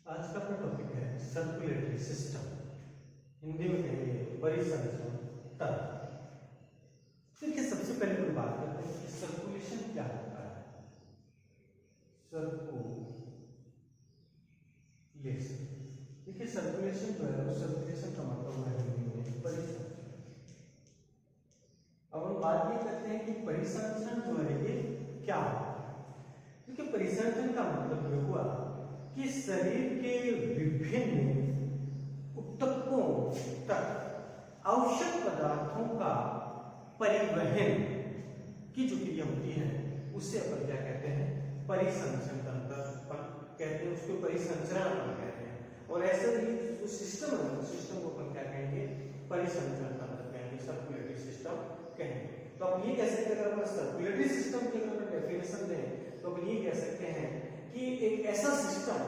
आज का अपना टॉपिक है सर्कुलेटरी सिस्टम, हिंदी में कहेंगे परिसंचरण तंत्र। देखिए, सबसे पहले हम बात करते हैं कि सर्कुलेशन क्या होता है। सर्कुलेशन, देखिए सर्कुलेशन जो है, सर्कुलेशन का मतलब है हिंदी में परिसंचरण। अब हम बात ये करते हैं कि परिसंचरण जो है ये क्या होता है। देखिए, परिसंचरण का मतलब ये हुआ कि शरीर के विभिन्न ऊतकों तक आवश्यक पदार्थों का परिवहन की जो क्रिया होती है उससे अपन क्या कहते हैं, परिसंचरण तंत्र कहते हैं, उसको परिसंचरण अपन कहते हैं। और ऐसे ही जो सिस्टम है उस सिस्टम को अपन क्या कहेंगे, परिसंचरण तंत्र कहेंगे, सर्कुलेटरी सिस्टम कहेंगे। तो आप ये कह सकते हैं, अगर अपन सर्कुलेटरी सिस्टम की अगर डेफिनेशन दें तो अपन ये कह सकते हैं कि एक ऐसा सिस्टम,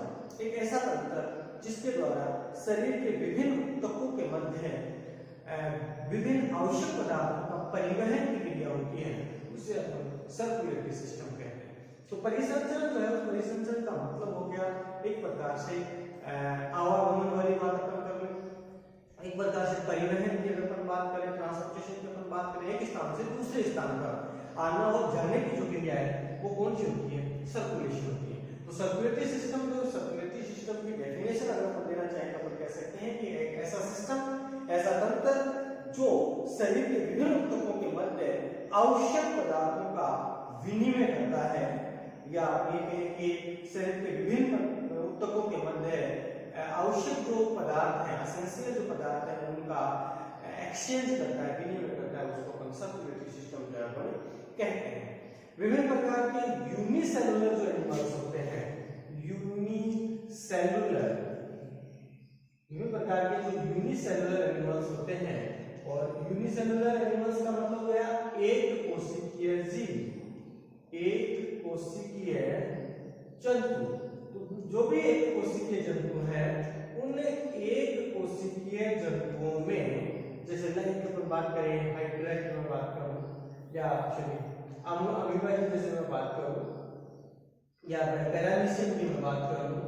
एक ऐसा तंत्र जिसके द्वारा शरीर के विभिन्न ऊतकों के मध्य विभिन्न आवश्यक पदार्थों का परिवहन की क्रिया होती है, उसे अपन सर्कुलेटरी सिस्टम कहते हैं। तो परिसंचरण जो है, उस परिसंचरण का मतलब हो गया एक प्रकार से आवागमन वाली बात अपन कर लें, एक प्रकार से परिवहन की अगर अपन बात करें, ट्रांसपोर्टेशन की अपन बात करें, एक स्थान से दूसरे स्थान पर आना और जाने की जो क्रिया है वो कौन सी होती है, सर्कुलेशन होती है। तो सर्कुलेटरी सिस्टम जो सर्कुलेटरी सिस्टम की डेफिनेशन अगर हम देना चाहें तो अपन कह सकते हैं कि एक ऐसा सिस्टम, ऐसा तंत्र जो शरीर के विभिन्न ऊतकों के मध्य आवश्यक पदार्थों का विनिमय करता है, या ये कहें कि शरीर के विभिन्न ऊतकों के मध्य आवश्यक जो पदार्थ हैं, एसेंशियल जो पदार्थ हैं उनका एक्सचेंज करता है, विनिमय करता है, उसको अपन सर्कुलेटरी सिस्टम जो है कहते हैं। विभिन्न प्रकार के यूनिसेलुलर जो एनिमल्स होते हैं, यूनिसेलुलर, विभिन्न प्रकार के जो यूनिसेलुलर एनिमल्स होते हैं, और यूनिसेलुलर एनिमल्स का मतलब है एक कोशिकीय जीव, एक कोशिकीय जंतु। तो जो भी एक कोशिकीय जंतु है, उन एक कोशिकीय जंतुओं में, जैसे लाइक की अपन बात करें, हाइड्रा की मैं बात करूं, या अमीबा की जैसे मैं बात करूं, या पैरामीशियम की मैं बात करूं,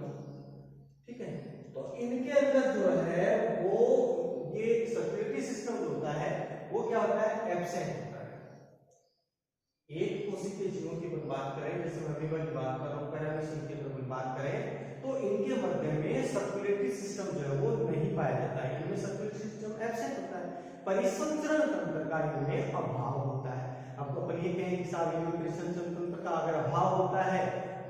ठीक है, तो इनके अंदर जो है वो ये सर्कुलेटरी सिस्टम जो होता है वो क्या होता है, एब्सेंट होता है। एक कोशिकीय जीवों की बात करें, जैसे मैं अमीबा की बात कर रहा हूं, पैरामीशियम की बात करें, तो इनके मध्य में सर्कुलेटरी सिस्टम जो है वो नहीं पाया जाता है, इनमें सर्कुलेटरी सिस्टम एब्सेंट होता है, परिसंचरण तंत्र का इनमें अभाव होता है। अब तो अपन ये कहें कि साहब इनमें परिसंचरण तंत्र का अगर अभाव होता है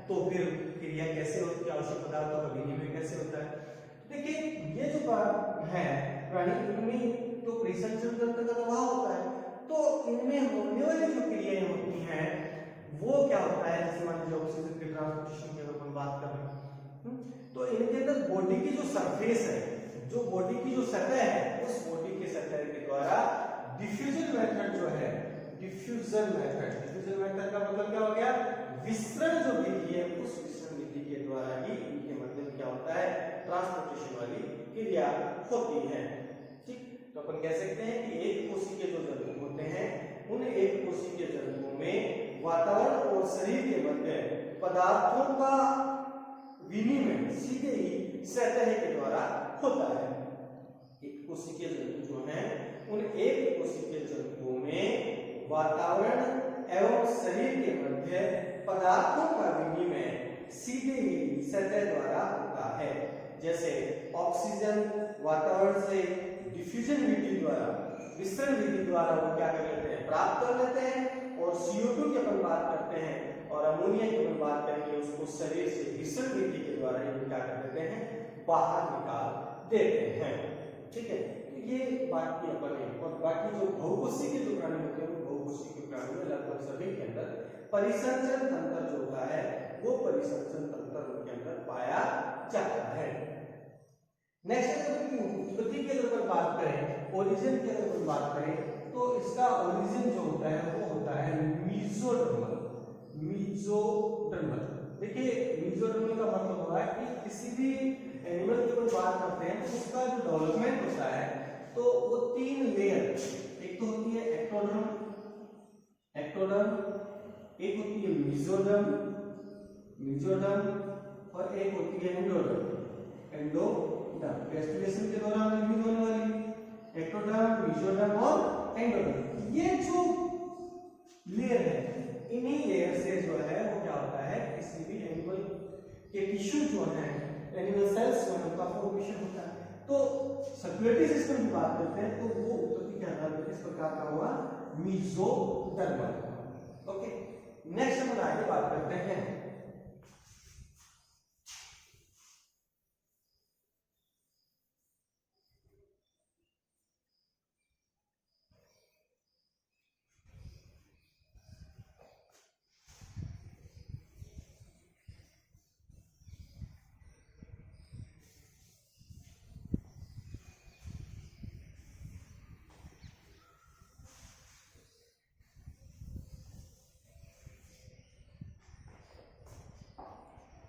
तो फिर क्रिया कैसे होती है, आवश्यक पदार्थों का विनिमय कैसे होता है। देखिए, ये जो है प्राणी, इनमें तो परिसंचरण तंत्र का अभाव होता है, तो इनमें होने वाली जो क्रियाएं होती हैं वो क्या होता है, जैसे मान लीजिए ऑक्सीजन के ट्रांसपोर्टेशन की अगर अपन बात कर रहे हैं, तो इनके अंदर बॉडी की जो सरफेस है, जो बॉडी की जो सतह है, उस बॉडी के सतह के द्वारा डिफ्यूजन मेथड जो है, डिफ्यूजन मेथड का मतलब क्या हो गया, विसरण जो विधि है, उस विसरण विधि के द्वारा ही इनके मध्य में क्या होता है, ट्रांसपोर्टेशन वाली क्रिया होती है। ठीक, तो अपन कह सकते हैं कि एक कोशिकीय जो जंतु होते हैं, उन एक कोशिकीय जंतुओं में वातावरण और शरीर के मध्य पदार्थों का विनिमय सीधे ही सतह के द्वारा होता है। एक कोशिकीय जंतु जो है, उन एक कोशिकीय जंतुओं में वातावरण एवं शरीर के मध्य पदार्थों का विनिमय सीधे ही सतह द्वारा होता है। जैसे ऑक्सीजन वातावरण से डिफ्यूजन विधि द्वारा, विसरण विधि द्वारा वो क्या कर लेते हैं, प्राप्त कर लेते हैं, और CO2 की अपन बात करते हैं और अमोनिया की अपन बात करेंगे, उसको शरीर से विसरण विधि के द्वारा ये क्या कर देते हैं, बाहर निकाल देते हैं। ठीक है, तो ये बात की अपन है। और बाकी जो बहुकोशिकीय जो प्राणी होते हैं, बहुकोशिकीय प्राणी में लगभग सभी के अंदर परिसंचरण तंत्र जो होता है वो परिसंचरण तंत्र उनके अंदर पाया जाता है। नेक्स्ट उत्पत्ति की अगर बात करें, ओरिजिन की अगर बात करें, तो इसका ओरिजिन जो होता है वो होता है मीजोडर्मल। देखिए, मीजोडर्मल का मतलब होता है कि किसी भी एनिमल की अपन बात करते हैं तो उसका जो डेवलपमेंट होता है तो वो 3 लेयर, एक तो होती है एक्टोडर्म, एक होती है मीजोडर्म और एक होती है एंडोडर्म। एंडोडर्म। गैस्ट्रुलेशन के दौरान रिलीज होने वाली एक्टोडर्म, मेसोडर्म और एंडोडर्म। ये जो लेयर है, इन्हीं लेयर से जो है वो क्या होता है, किसी भी एनिमल के टिश्यू जो है, एनिमल सेल्स जो है उनका फॉर्मेशन होता है। तो सर्कुलेटरी सिस्टम की बात करते हैं तो वो उत्पत्ति के आधार पर किस प्रकार का हुआ, मेसोडर्मल। ओके, नेक्स्ट हम आगे बात करते हैं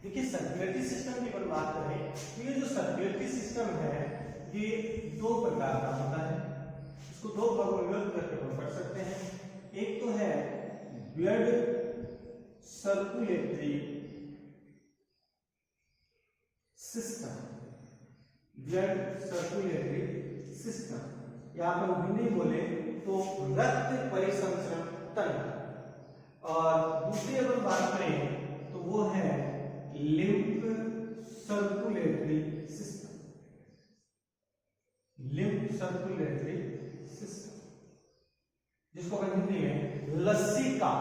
देखिए सर्कुलेटरी सिस्टम की अगर बात करें तो ये जो सर्कुलेटरी सिस्टम है ये दो प्रकार का होता है। इसको दो भागों में विभक्त करके हम पढ़ सकते हैं। एक तो है blood circulatory system, blood circulatory system, या आप हिंदी बोले तो रक्त परिसंचरण तंत्र। और दूसरी अगर बात करें तो वो है lymph circulatory system, lymph circulatory system, जिसको हम हिंदी में लस्सी का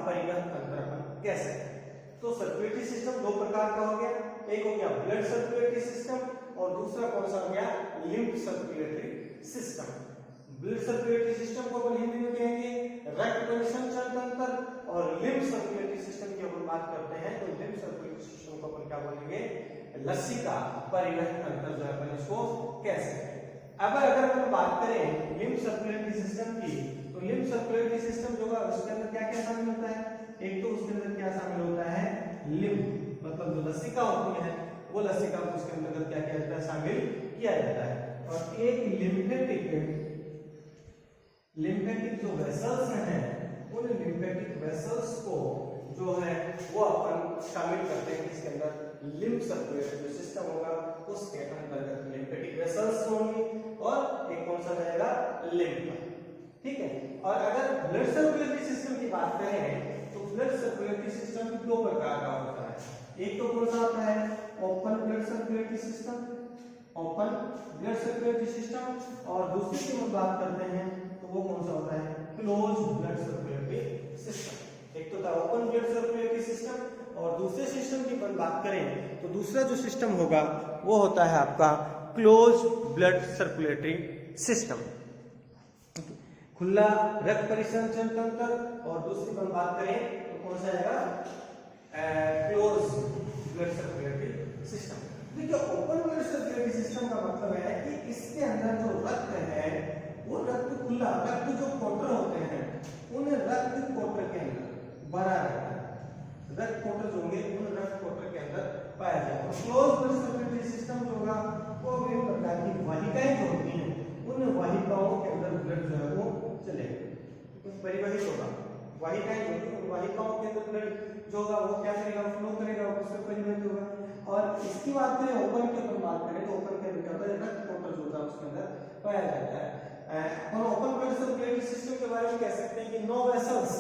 परिवहन तंत्र अपन कह सकते हैं। तो सर्कुलेटरी सिस्टम दो प्रकार का हो गया, एक हो गया ब्लड सर्कुलेटरी सिस्टम और दूसरा कौन सा हो गया, lymph circulatory system. Blood circulatory system को अपन हिंदी में कहेंगे रक्त परिसंचरण तंत्र, और लिम्फ सर्कुलेटरी सिस्टम की अपन बात करते हैं तो लिम्फ सर्कुलेटरी सिस्टम को अपन क्या बोलेंगे, लसिका परिवहन तंत्र जो है अपन इसको कह सकते हैं। अब अगर अपन बात करें लिम्फ सर्कुलेटरी सिस्टम की, तो लिम्फ सर्कुलेटरी सिस्टम जो है उसके अंदर क्या क्या शामिल होता है, एक तो उसके अंदर क्या शामिल होता है, लिम्फ मतलब जो लसिका होती है वो लसिका को उसके अंदर क्या किया जाता है, शामिल किया जाता है। और एक लिम्फेटिक जो वेसल्स हैं उन लिम्फेटिक वेसल्स को जो है वो अपन शामिल करते हैं इसके अंदर। लिम्फ सर्कुलेटरी सिस्टम होगा उसके अंतर्गत लिम्फेटिक वेसल्स होंगे और एक कौन सा रहेगा, लिम्फ। ठीक है। और अगर ब्लड सर्कुलेटरी सिस्टम की बात करें तो ब्लड सर्कुलेटरी सिस्टम दो प्रकार का होता है। एक तो कौन सा होता है, open blood circulatory system, open blood circulatory system, और दूसरी की हम बात करते हैं तो वो कौन सा होता है, क्लोज ब्लड सर्कुलेटरी सिस्टम। एक तो था ओपन ब्लड सर्कुलेटरी सिस्टम और दूसरे सिस्टम की अपन बात करें तो दूसरा जो सिस्टम होगा वो होता है आपका क्लोज ब्लड सर्कुलेटरी सिस्टम, खुला रक्त परिसंचरण तंत्र। और दूसरी अपन बात करें तो कौन सा आएगा, क्लोज ब्लड सर्कुलेटरी सिस्टम। देखिए ओपन ब्लड सर्कुलेटरी सिस्टम का मतलब है कि इसके अंदर जो रक्त है वो रक्त खुला, रक्त जो कोटर होते हैं उन रक्त कोटर के अंदर भरा रहता है, रक्त कोटर जो होंगे उन रक्त कोटर के अंदर पाया जाएगा। क्लोज ब्लड सर्कुलेटरी सिस्टम जो होगा वो विभिन्न प्रकार की वाहिकाएं जो होती हैं उन वाहिकाओं के अंदर ब्लड जो है वो चलेगा, परिवहित होगा। वाहिकाएं जो होती हैं उन वाहिकाओं के अंदर ब्लड जो होगा वो क्या करेगा, फ्लो करेगा, उससे परिवहित होगा। और इसकी बात करें ओपन की अपन बात करें तो ओपन के अंदर क्या होता है, रक्त कोटर जो होता है उसके अंदर पाया जाता है। और ओपन ब्लड सर्कुलेटरी सिस्टम के बारे में कह सकते हैं कि no vessels,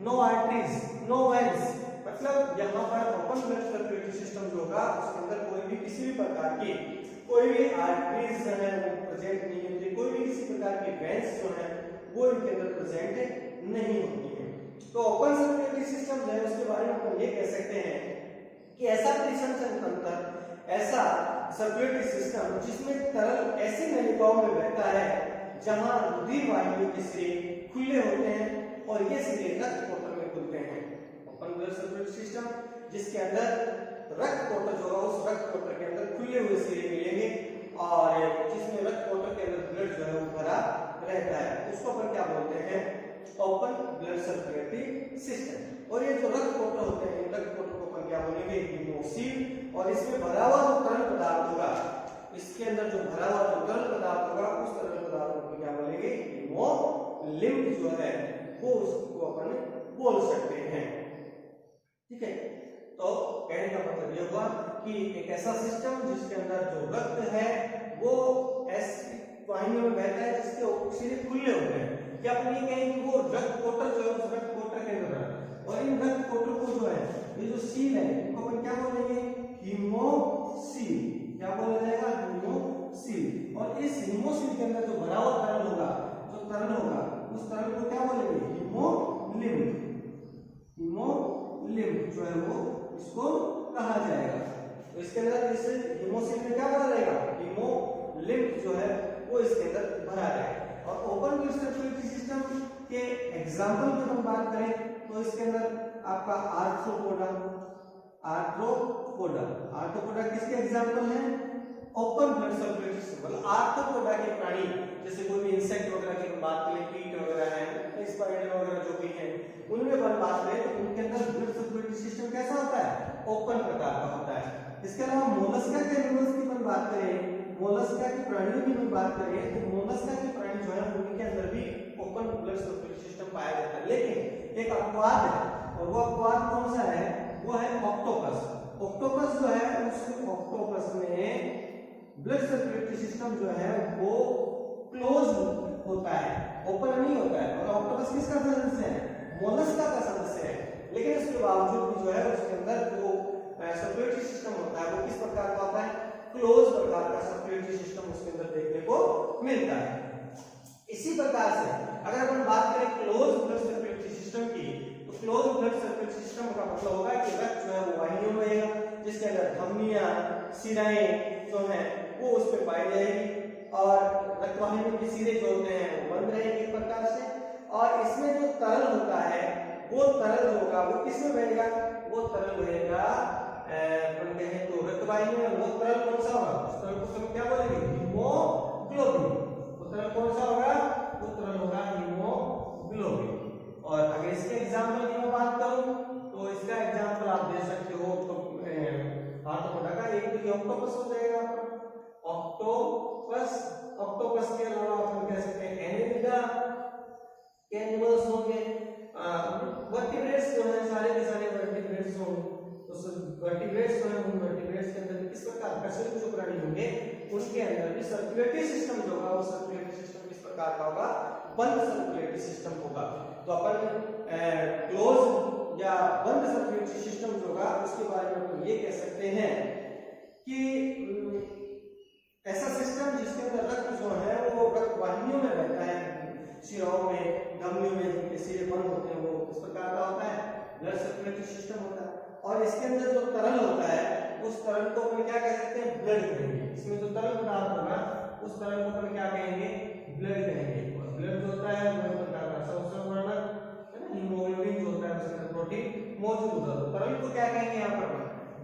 no arteries, no veins, मतलब यहाँ पर ओपन ब्लड सर्कुलेटरी सिस्टम जो होगा उसके अंदर कोई भी किसी भी प्रकार की कोई भी आर्टरीज जो है वो प्रेजेंट नहीं होती, कोई भी किसी प्रकार की वेन्स जो है वो इनके अंदर प्रेजेंट नहीं होती है। तो ओपन सर्कुलेटरी सिस्टम जो है उसके बारे में हम ये कह सकते हैं कि ऐसा परिसंचरण तंत्र, ऐसा सर्कुलेटरी सिस्टम जिसमें तरल ऐसी नलिकाओं में बहता है जहां रुधिर वाहिनियों के सिरे खुले होते हैं और ये सिरे रक्त कोटर में खुलते हैं। ओपन ब्लड सर्कुलेटरी सिस्टम जिसके अंदर रक्त कोटर जो है उस रक्त कोटर के अंदर खुले हुए सिरे मिलेंगे और जिसमें रक्त कोटर के अंदर ब्लड जो है वो भरा रहता है, उसको अपन क्या बोलते हैं, ओपन ब्लड सर्कुलेटरी सिस्टम। और ये जो रक्त कोटर होते हैं इन रक्त कोटर को अपन क्या बोलेंगे, हीमोसील। और इसमें भरा हुआ जो तरल पदार्थ होगा, इसके अंदर जो भरा हुआ जो तरल पदार्थ होगा उस तरल पदार्थ को क्या बोलेंगे, हीमोलिम्फ जो है वो उसको अपन बोल सकते हैं। ठीक है। तो कहने का मतलब ये हुआ कि एक ऐसा सिस्टम जिसके अंदर जो रक्त है वो ऐसी वाहिनियों में बहता है जिसके सिरे खुले होते हैं, या अपन ये कहें कि वो रक्त कोटर जो है उस रक्त कोटर के अंदर है, और इन रक्त कोटर को जो है ये जो सील है इनको अपन क्या बोलेंगे, हीमोसील। क्या बोला जाएगा, हीमोसील। और इस हीमोसील के अंदर जो भरा हुआ तरल होगा, जो तरल होगा उस तरल को क्या बोलेंगे, हीमोलिम्फ। हीमोलिम्फ जो है वो इसको कहा जाएगा। तो इसके अंदर इस हीमोसील में क्या भरा रहेगा, हीमोलिम्फ जो है वो इसके अंदर भरा रहेगा। और ओपन ब्लड सर्कुलेटरी सिस्टम के एग्जांपल की हम बात करें तो इसके अंदर आपका आर्थ्रोपोडा। आर्थ्रोपोडा किसके एग्जांपल है, ओपन ब्लड सर्कुलेटरी सिस्टम। मतलब आर्थ्रोपोडा के प्राणी जैसे कोई भी इंसेक्ट वगैरह की बात करें, कीट वगैरह है, स्पाइडर वगैरह जो भी है, उनमें अपन बात करें तो उनके अंदर ब्लड सर्कुलेटरी सिस्टम कैसा होता है, ओपन प्रकार का होता है। इसके अलावा मोलस्का के एनिमल्स की अपन बात करें, मोलस्का की प्राणियों की भी बात करें तो मोलस्का के प्राणी जो है उनके अंदर भी ओपन ब्लड सर्कुलेटरी सिस्टम पाया जाता है। लेकिन एक अपवाद है, और वो अपवाद कौन सा है, वो है ऑक्टोपस। ऑक्टोपस जो है उस ऑक्टोपस में ब्लड सर्कुलेटरी सिस्टम जो है वो क्लोज होता है, ओपन नहीं होता है। और ऑक्टोपस किसका सदस्य है, मोलस्का का सदस्य है। लेकिन इसके बावजूद भी जो है उसके अंदर जो सर्कुलेटरी सिस्टम होता है वो किस प्रकार का होता है, क्लोज प्रकार का सर्कुलेटरी सिस्टम उसके अंदर देखने को मिलता है। इसी प्रकार से अगर अपन बात करें क्लोज ब्लड सर्कुलेटरी सिस्टम की, तो क्लोज ब्लड सर्कुलेटरी सिस्टम का मतलब होगा कि रक्त जो है वो वाहिनियों में रहेगा, जिसके अंदर धमनियां, सिराएं जो है वो उस पर पाई जाएगी, और रक्त वाहिनियों के सिरे जो होते हैं वो बंद रहेंगे एक प्रकार से। और इसमें जो तरल होता है वो तरल जो होगा वो किसमें बहेगा, वो तरल बहेगा अपन कहें तो रक्त वाहिनी में। वो तरल कौन सा होगा, उस तरल को हम क्या बोलेंगे, हीमोग्लोबिन। वो तरल कौन सा होगा, वो तरल होगा हीमोग्लोबिन। और अगर इसके एग्जांपल की मैं बात करूं तो इसका एग्जांपल आप दे सकते हो तो आर्थ्रोपोडा का एक तो ऑक्टोपस हो जाएगा, ऑक्टोपस। ऑक्टोपस के अलावा अपन कह सकते हैं एनेलिडा के एनिमल्स होंगे, वर्टिब्रेट्स जो है सारे के सारे वर्टिब्रेट्स होंगे। तो वर्टिब्रेट्स जो है उन वर्टिब्रेट्स के अंदर किस प्रकार का जो प्राणी होंगे उसके अंदर भी सर्कुलेटरी सिस्टम जो होगा वो सर्कुलेटरी सिस्टम किस प्रकार का होगा, बंद सर्कुलेटरी सिस्टम होगा। तो अपन क्लोज या बंद सर्कुलेटरी सिस्टम जो होगा उसके बारे में अपन ये कह सकते हैं कि ऐसा सिस्टम जिसके अंदर रक्त जो है वो रक्त वाहिनियों में रहता है, सिराओं में, धमनियों में जिनके सिरे बंद होते हैं, वो किस प्रकार का होता है, ब्लड सर्कुलेटरी सिस्टम होता है। और इसके अंदर जो तरल होता है उस तरल को अपन क्या कह सकते हैं, ब्लड कहेंगे। इसमें जो तरल पदार्थ होगा उस तरल को अपन क्या कहेंगे, ब्लड कहेंगे। और ब्लड जो होता है वो एक प्रकार का संरक्षण वर्णक है ना, हीमोग्लोबिन जो होता है उसके अंदर प्रोटीन मौजूद होता है। तरल को क्या कहेंगे, यहाँ पर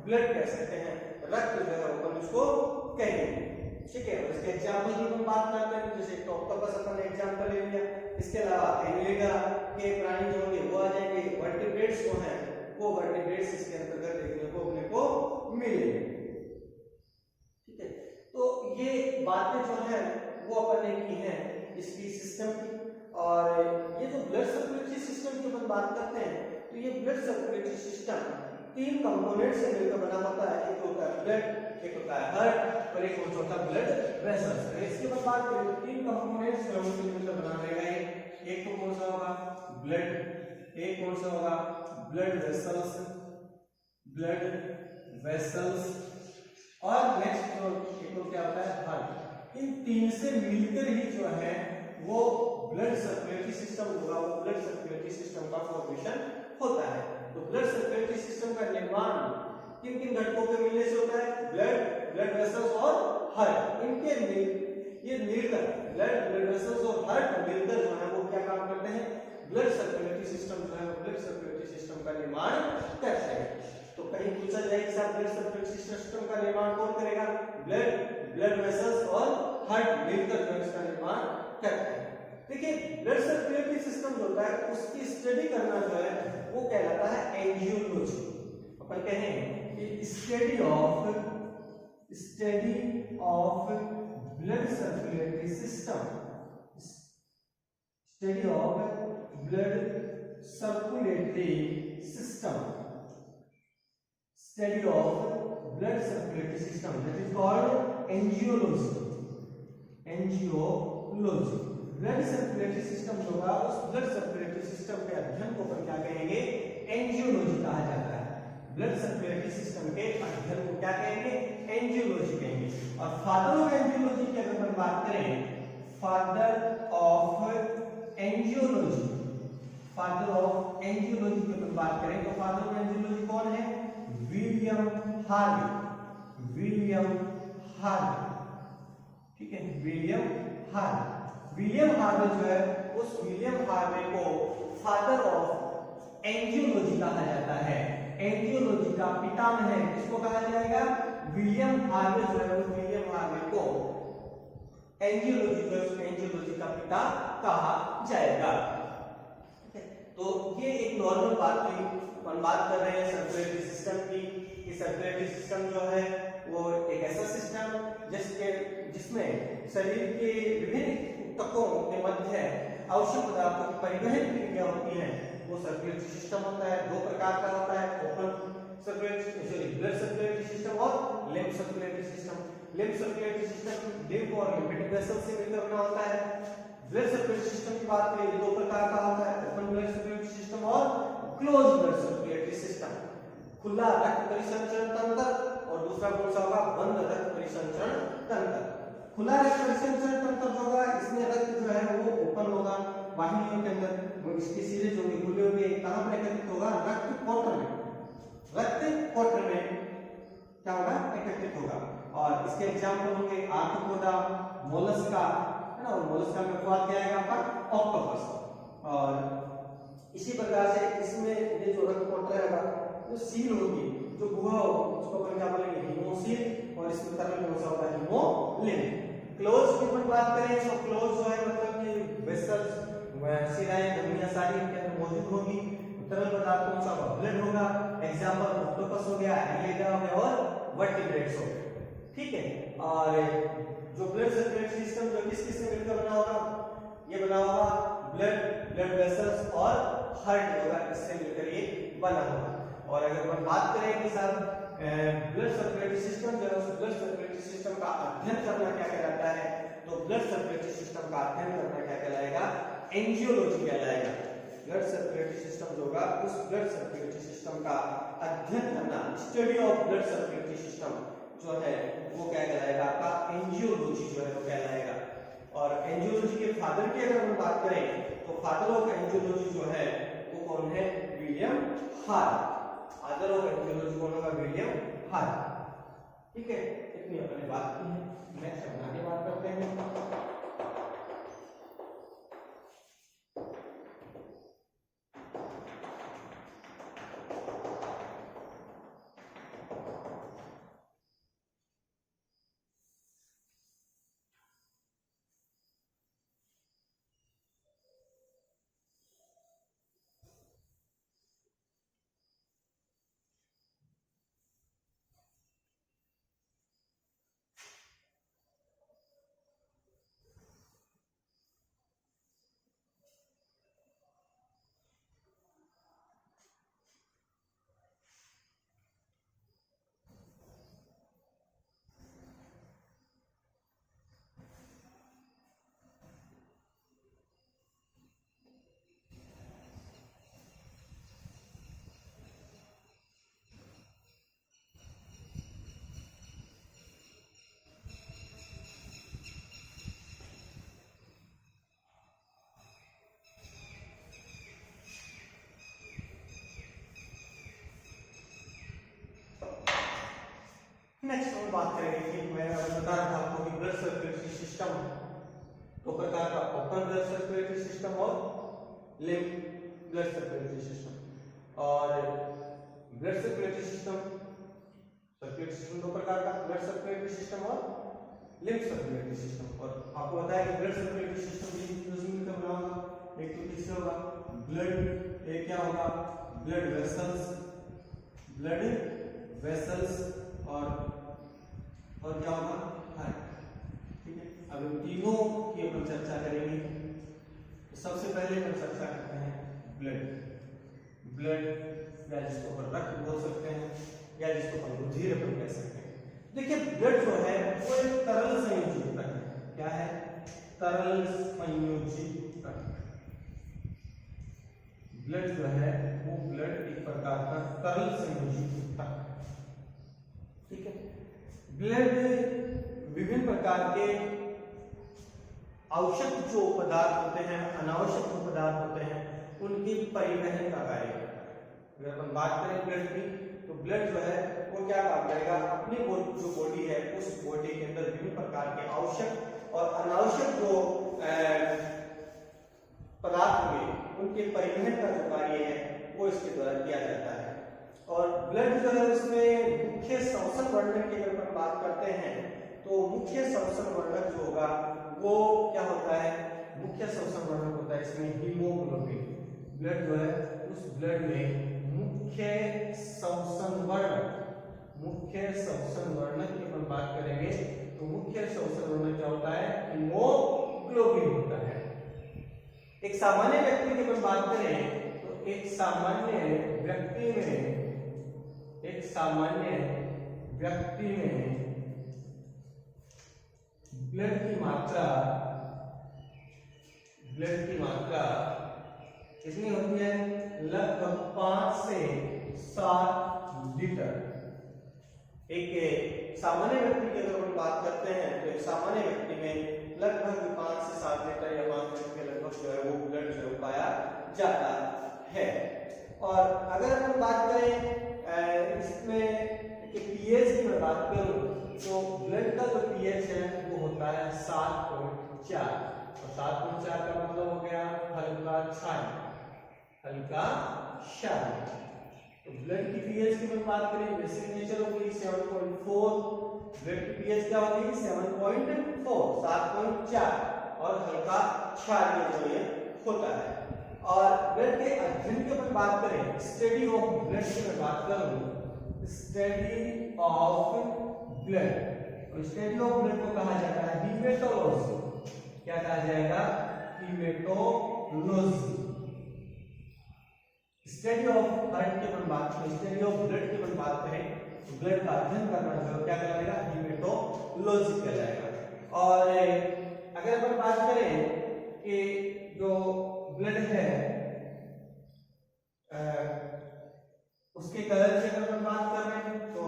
ब्लड कह सकते हैं, रक्त जो है अपन उसको कहेंगे। ठीक है, इसके एग्जांपल की हम बात करते हैं, जैसे ऑक्टोपस अपन ने एग्जांपल ले लिया। इसके अलावा एनेलिडा के प्राणी जो होंगे वो आ जाएंगे, वर्टिब्रेट्स जो हैं वो वर्टिब्रेट्स इसके अंतर्गत देखने को अपने को मिलेंगे। ठीक है, तो ये बातें जो है वो अपन ने की है इसकी सिस्टम की। और ये जो ब्लड सर्कुलेटरी सिस्टम की अपन बात करते हैं तो ये ब्लड सर्कुलेटरी सिस्टम 3 कंपोनेंट से मिलकर बना होता है। एक होता है ब्लड, एक होता है हार्ट और एक होता है ब्लड वेसल्स। इसके बाद बात करें तो 3 कंपोनेंट्स से मिलकर बना रहेगा। एक तो कौन सा होगा, ब्लड, एक कौन सा होगा, ब्लड वेसल्स, और नेक्स्ट एक तो क्या होता है, हार्ट। इन 3 से मिलकर ही जो है वो ब्लड सर्कुलेटरी सिस्टम होगा, वो ब्लड सर्कुलेटरी सिस्टम का फॉर्मेशन होता है। तो ब्लड सर्कुलेटरी सिस्टम का निर्माण किन किन घटकों के मिलने से होता है, ब्लड वेसल्स और हार्ट। इनके ये मिलकर ब्लड वेसल्स और हार्ट मिलकर जो है वो क्या काम करते हैं, ब्लड सर्कुलेटरी सिस्टम जो है वो ब्लड सर्कुलेटरी सिस्टम का निर्माण करते हैं। तो कहीं पूछा जाए कि साहब ब्लड सर्कुलेटरी सिस्टम का निर्माण कौन करेगा, ब्लड वेसल्स और हार्ट मिलकर जो इसका निर्माण करते हैं। देखिए, ब्लड सर्कुलेटरी सिस्टम जो होता है उसकी स्टडी करना जो है वो कहलाता है एंजियोलॉजी। अपन कहें कि study of blood circulatory system, study of blood circulatory system. study of blood circulatory system, that is called angiology. Angiology blood circulatory system जो होगा उस ब्लड सर्कुलेटरी सिस्टम के अध्ययन को क्या कहेंगे? एंजियोलॉजी कहा जाता है। ब्लड सर्कुलेटरी सिस्टम के अध्ययन को क्या कहेंगे? एंजियोलॉजी कहेंगे। और फादर ऑफ एंजियोलॉजी की अगर हम बात करें, father of angiology, father of angiology की अगर बात करें तो फादर ऑफ एंजियोलॉजी कौन है? William Harvey. विलियम हार्वे, ठीक है, विलियम हार्वे। विलियम हार्वे जो है उस विलियम हार्वे को फादर ऑफ एंजियोलॉजी कहा जाता है। एंजियोलॉजी का पितामह है, किसको कहा जाएगा? विलियम हार्वे जो है उस विलियम हार्वे को एंजियोलॉजी जो है उस एंजियोलॉजी का पिता कहा जाएगा। तो ये एक नॉर्मल बात हुई। हम बात कर रहे हैं सर्कुलेटरी सिस्टम की। सर्कुलेटरी सिस्टम जो है वो एक ऐसा सिस्टम जिसमें शरीर के विभिन्न तत्वों के मध्य आवश्यक पदार्थों की परिवहन क्रिया होती है, वो सर्कुलेटरी सिस्टम होता है। दो प्रकार का होता है, open circulatory blood circulatory system और lymph circulatory system. Lymph circulatory system lymph और लिम्फेटिक वेसल से मिलकर बना होता है। ब्लड सर्कुलेटरी सिस्टम की बात करें, दो प्रकार का होता है, ओपन ब्लड सर्कुलेटरी सिस्टम और क्लोज ब्लड सर्कुलेटरी सिस्टम। खुला रक्त परिसंचरण तंत्र और दूसरा कौन सा होगा? बंद रक्त परिसंचरण तंत्र। खुला रक्त परिसंचरण तंत्र जो होगा इसमें रक्त जो है वो ओपन होगा, वाहिनियों के अंदर इसकी सीरीज होगी, खुले होंगे। कहां पर एकत्रित होगा? रक्त कोटर में। रक्त कोटर में क्या होगा? एकत्रित होगा। और इसके एग्जांपल होंगे आर्थ्रोपोडा, मोलस्का, है ना। और मोलस्का में अपवाद क्या आएगा आपका? ऑक्टोपस। और इसी प्रकार से इसमें ये जो रक्त कोटर है वो सील होगी, जो गुहा होगी उसको अपन क्या बोलेंगे? हीमोसील। और इसमें तरल कौन सा होगा? हीमोलिम्फ। क्लोज की अपन बात करें तो क्लोज जो है मतलब कि वेसल्स, शिराएं, धमनियां सारी इनके अंदर मौजूद होगी। तरल पदार्थ कौन सा होगा? ब्लड होगा। एग्जांपल ऑक्टोपस हो गया, एलिगेटर हो गया और वर्टिब्रेट्स हो गए, ठीक है। और जो ब्लड सर्कुलेटरी सिस्टम जो किस किस से मिलकर बना होगा? ये बना होगा ब्लड वेसल्स और हार्ट होगा, इससे मिलकर ये बना होगा। और अगर हम बात करें कि सर ब्लड सर्कुलेटरी सिस्टम जो है उस ब्लड सर्कुलेटरी सिस्टम का अध्ययन करना क्या कहलाता है? तो ब्लड सर्कुलेटरी सिस्टम का अध्ययन करना क्या कहलाएगा? एंजियोलॉजी कहलाएगा। ब्लड सर्कुलेटरी सिस्टम जो होगा उस ब्लड सर्कुलेटरी सिस्टम का अध्ययन करना, study of blood circulatory system जो है वो क्या कहलाएगा? आपका एंजियोलॉजी जो है वो कहलाएगा। और एंजियोलॉजी के फादर की अगर हम बात करें तो फादर ऑफ एंजियोलॉजी जो है वो कौन है? William Harvey. Father of angiology कौन होगा? विलियम हार्वे, ठीक है। इतनी अपने बात की है। नेक्स्ट हम आगे बात करते हैं। नेक्स्ट हम बात करेंगे कि मैं बता रहा था आपको कि ब्लड सर्कुलेटरी सिस्टम दो प्रकार का, ओपन ब्लड सर्कुलेटरी सिस्टम और लिम्फ ब्लड सर्कुलेटरी सिस्टम। और ब्लड सर्कुलेटरी सिस्टम दो प्रकार का, ब्लड सर्कुलेटरी सिस्टम और लिम्फ सर्कुलेटरी सिस्टम। और आपको बताया कि ब्लड सर्कुलेटरी सिस्टम मिलकर बना होगा। एक तो किससे होगा? ब्लड, एक क्या होगा? ब्लड वेसल्स और क्या होगा? हार्ट, ठीक है। अब इन तीनों की अपन चर्चा करेंगे। सबसे पहले हम चर्चा करते हैं ब्लड या जिसको अपन रक्त बोल सकते हैं, या जिसको हम रुधिर अपन कह सकते हैं। देखिए ब्लड जो है वो एक तरल संयोजी ऊतक है। क्या है? तरल संयोजी ऊतक। ब्लड जो है वो ब्लड एक प्रकार का तरल संयोजी ऊतक है। ठीक है। ब्लड विभिन्न प्रकार के आवश्यक जो पदार्थ होते हैं, अनावश्यक जो पदार्थ होते हैं, उनकी परिवहन का कार्य करता है। अगर अपन बात करें ब्लड की, तो ब्लड जो है वो क्या काम करेगा? अपनी जो बॉडी है उस बॉडी के अंदर विभिन्न प्रकार के आवश्यक और अनावश्यक जो पदार्थ होंगे उनके परिवहन का जो कार्य है वो इसके द्वारा किया जाता है। और ब्लड जो है उसमें मुख्य श्वसन वर्णक की अगर हम बात करते हैं तो मुख्य श्वसन वर्णक जो होगा वो क्या होता है? मुख्य श्वसन वर्णक होता है इसमें हीमोग्लोबिन। ब्लड जो है उस ब्लड में मुख्य श्वसन वर्णक की हम बात करेंगे तो मुख्य श्वसन वर्णक क्या होता है? हीमोग्लोबिन होता है। एक सामान्य व्यक्ति की हम बात करें तो एक सामान्य व्यक्ति में ब्लड की मात्रा कितनी होती है? लगभग 5 से 7 लीटर। एक सामान्य व्यक्ति की अगर हम बात करते हैं तो एक सामान्य व्यक्ति में लगभग 5 से 7 लीटर या 5 लीटर के लगभग जो है वो ब्लड जो पाया जाता है। और अगर हम बात करें इसमें पीएच की मैं बात करूं तो ब्लड का जो पीएच है वो होता है 7.4 और 7.4 का मतलब हो गया हल्का क्षारीय। तो ब्लड की पीएच की हम बात करें बेसिक नेचर होगी 7.4, ब्लड की पीएच क्या होगी? 7.4, 7.4 और हल्का क्षारीय जो ये होता है। और ब्लड के अध्ययन की अपन बात करें, स्टडी ऑफ ब्लड की मैं बात करूं, स्टडी ऑफ ब्लड, और स्टडी ऑफ ब्लड को कहा जाता है हीमेटोलॉजी। क्या कहा जाएगा? हीमेटोलॉजी। स्टडी ऑफ हार्ट की अपन बात करें, स्टडी ऑफ ब्लड की अपन बात करें तो ब्लड का अध्ययन करना जो क्या कहलाएगा? हीमेटोलॉजी कहलाएगा। और अगर अपन बात करें कि जो ब्लड है उसके कलर की अगर अपन बात कर रहे हैं तो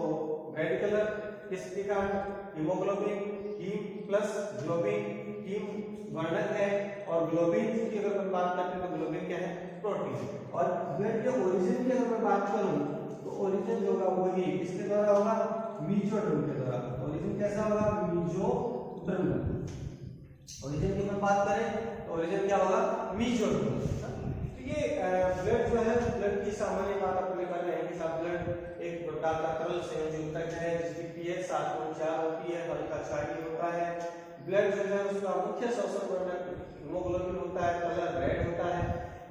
रेड कलर किसके कारण? Haemoglobin, haem plus globin, haem वर्णक है और ग्लोबिन की अगर अपन बात करते हैं तो ग्लोबिन क्या है? प्रोटीन। और ब्लड के ओरिजिन की अगर मैं बात करूं तो ओरिजिन जो होगा वही किसके द्वारा होगा? मेसोडर्म के द्वारा। ओरिजिन कैसा होगा? मेसोडर्म। ओरिजिन की मैं बात करें तो ओरिजिन क्या होगा? मेसोडर्म। तो ये ब्लड जो है ब्लड की सामान्य बात अपन कर रहे हैं कि सब ब्लड एक प्रकार का तरल संयोजी ऊतक है जिसकी पीएच 7.4 होती है, हल्का क्षारीय होता है। ब्लड जो है उसका मुख्य श्वसन वर्णक हीमोग्लोबिन होता है, कलर रेड होता है।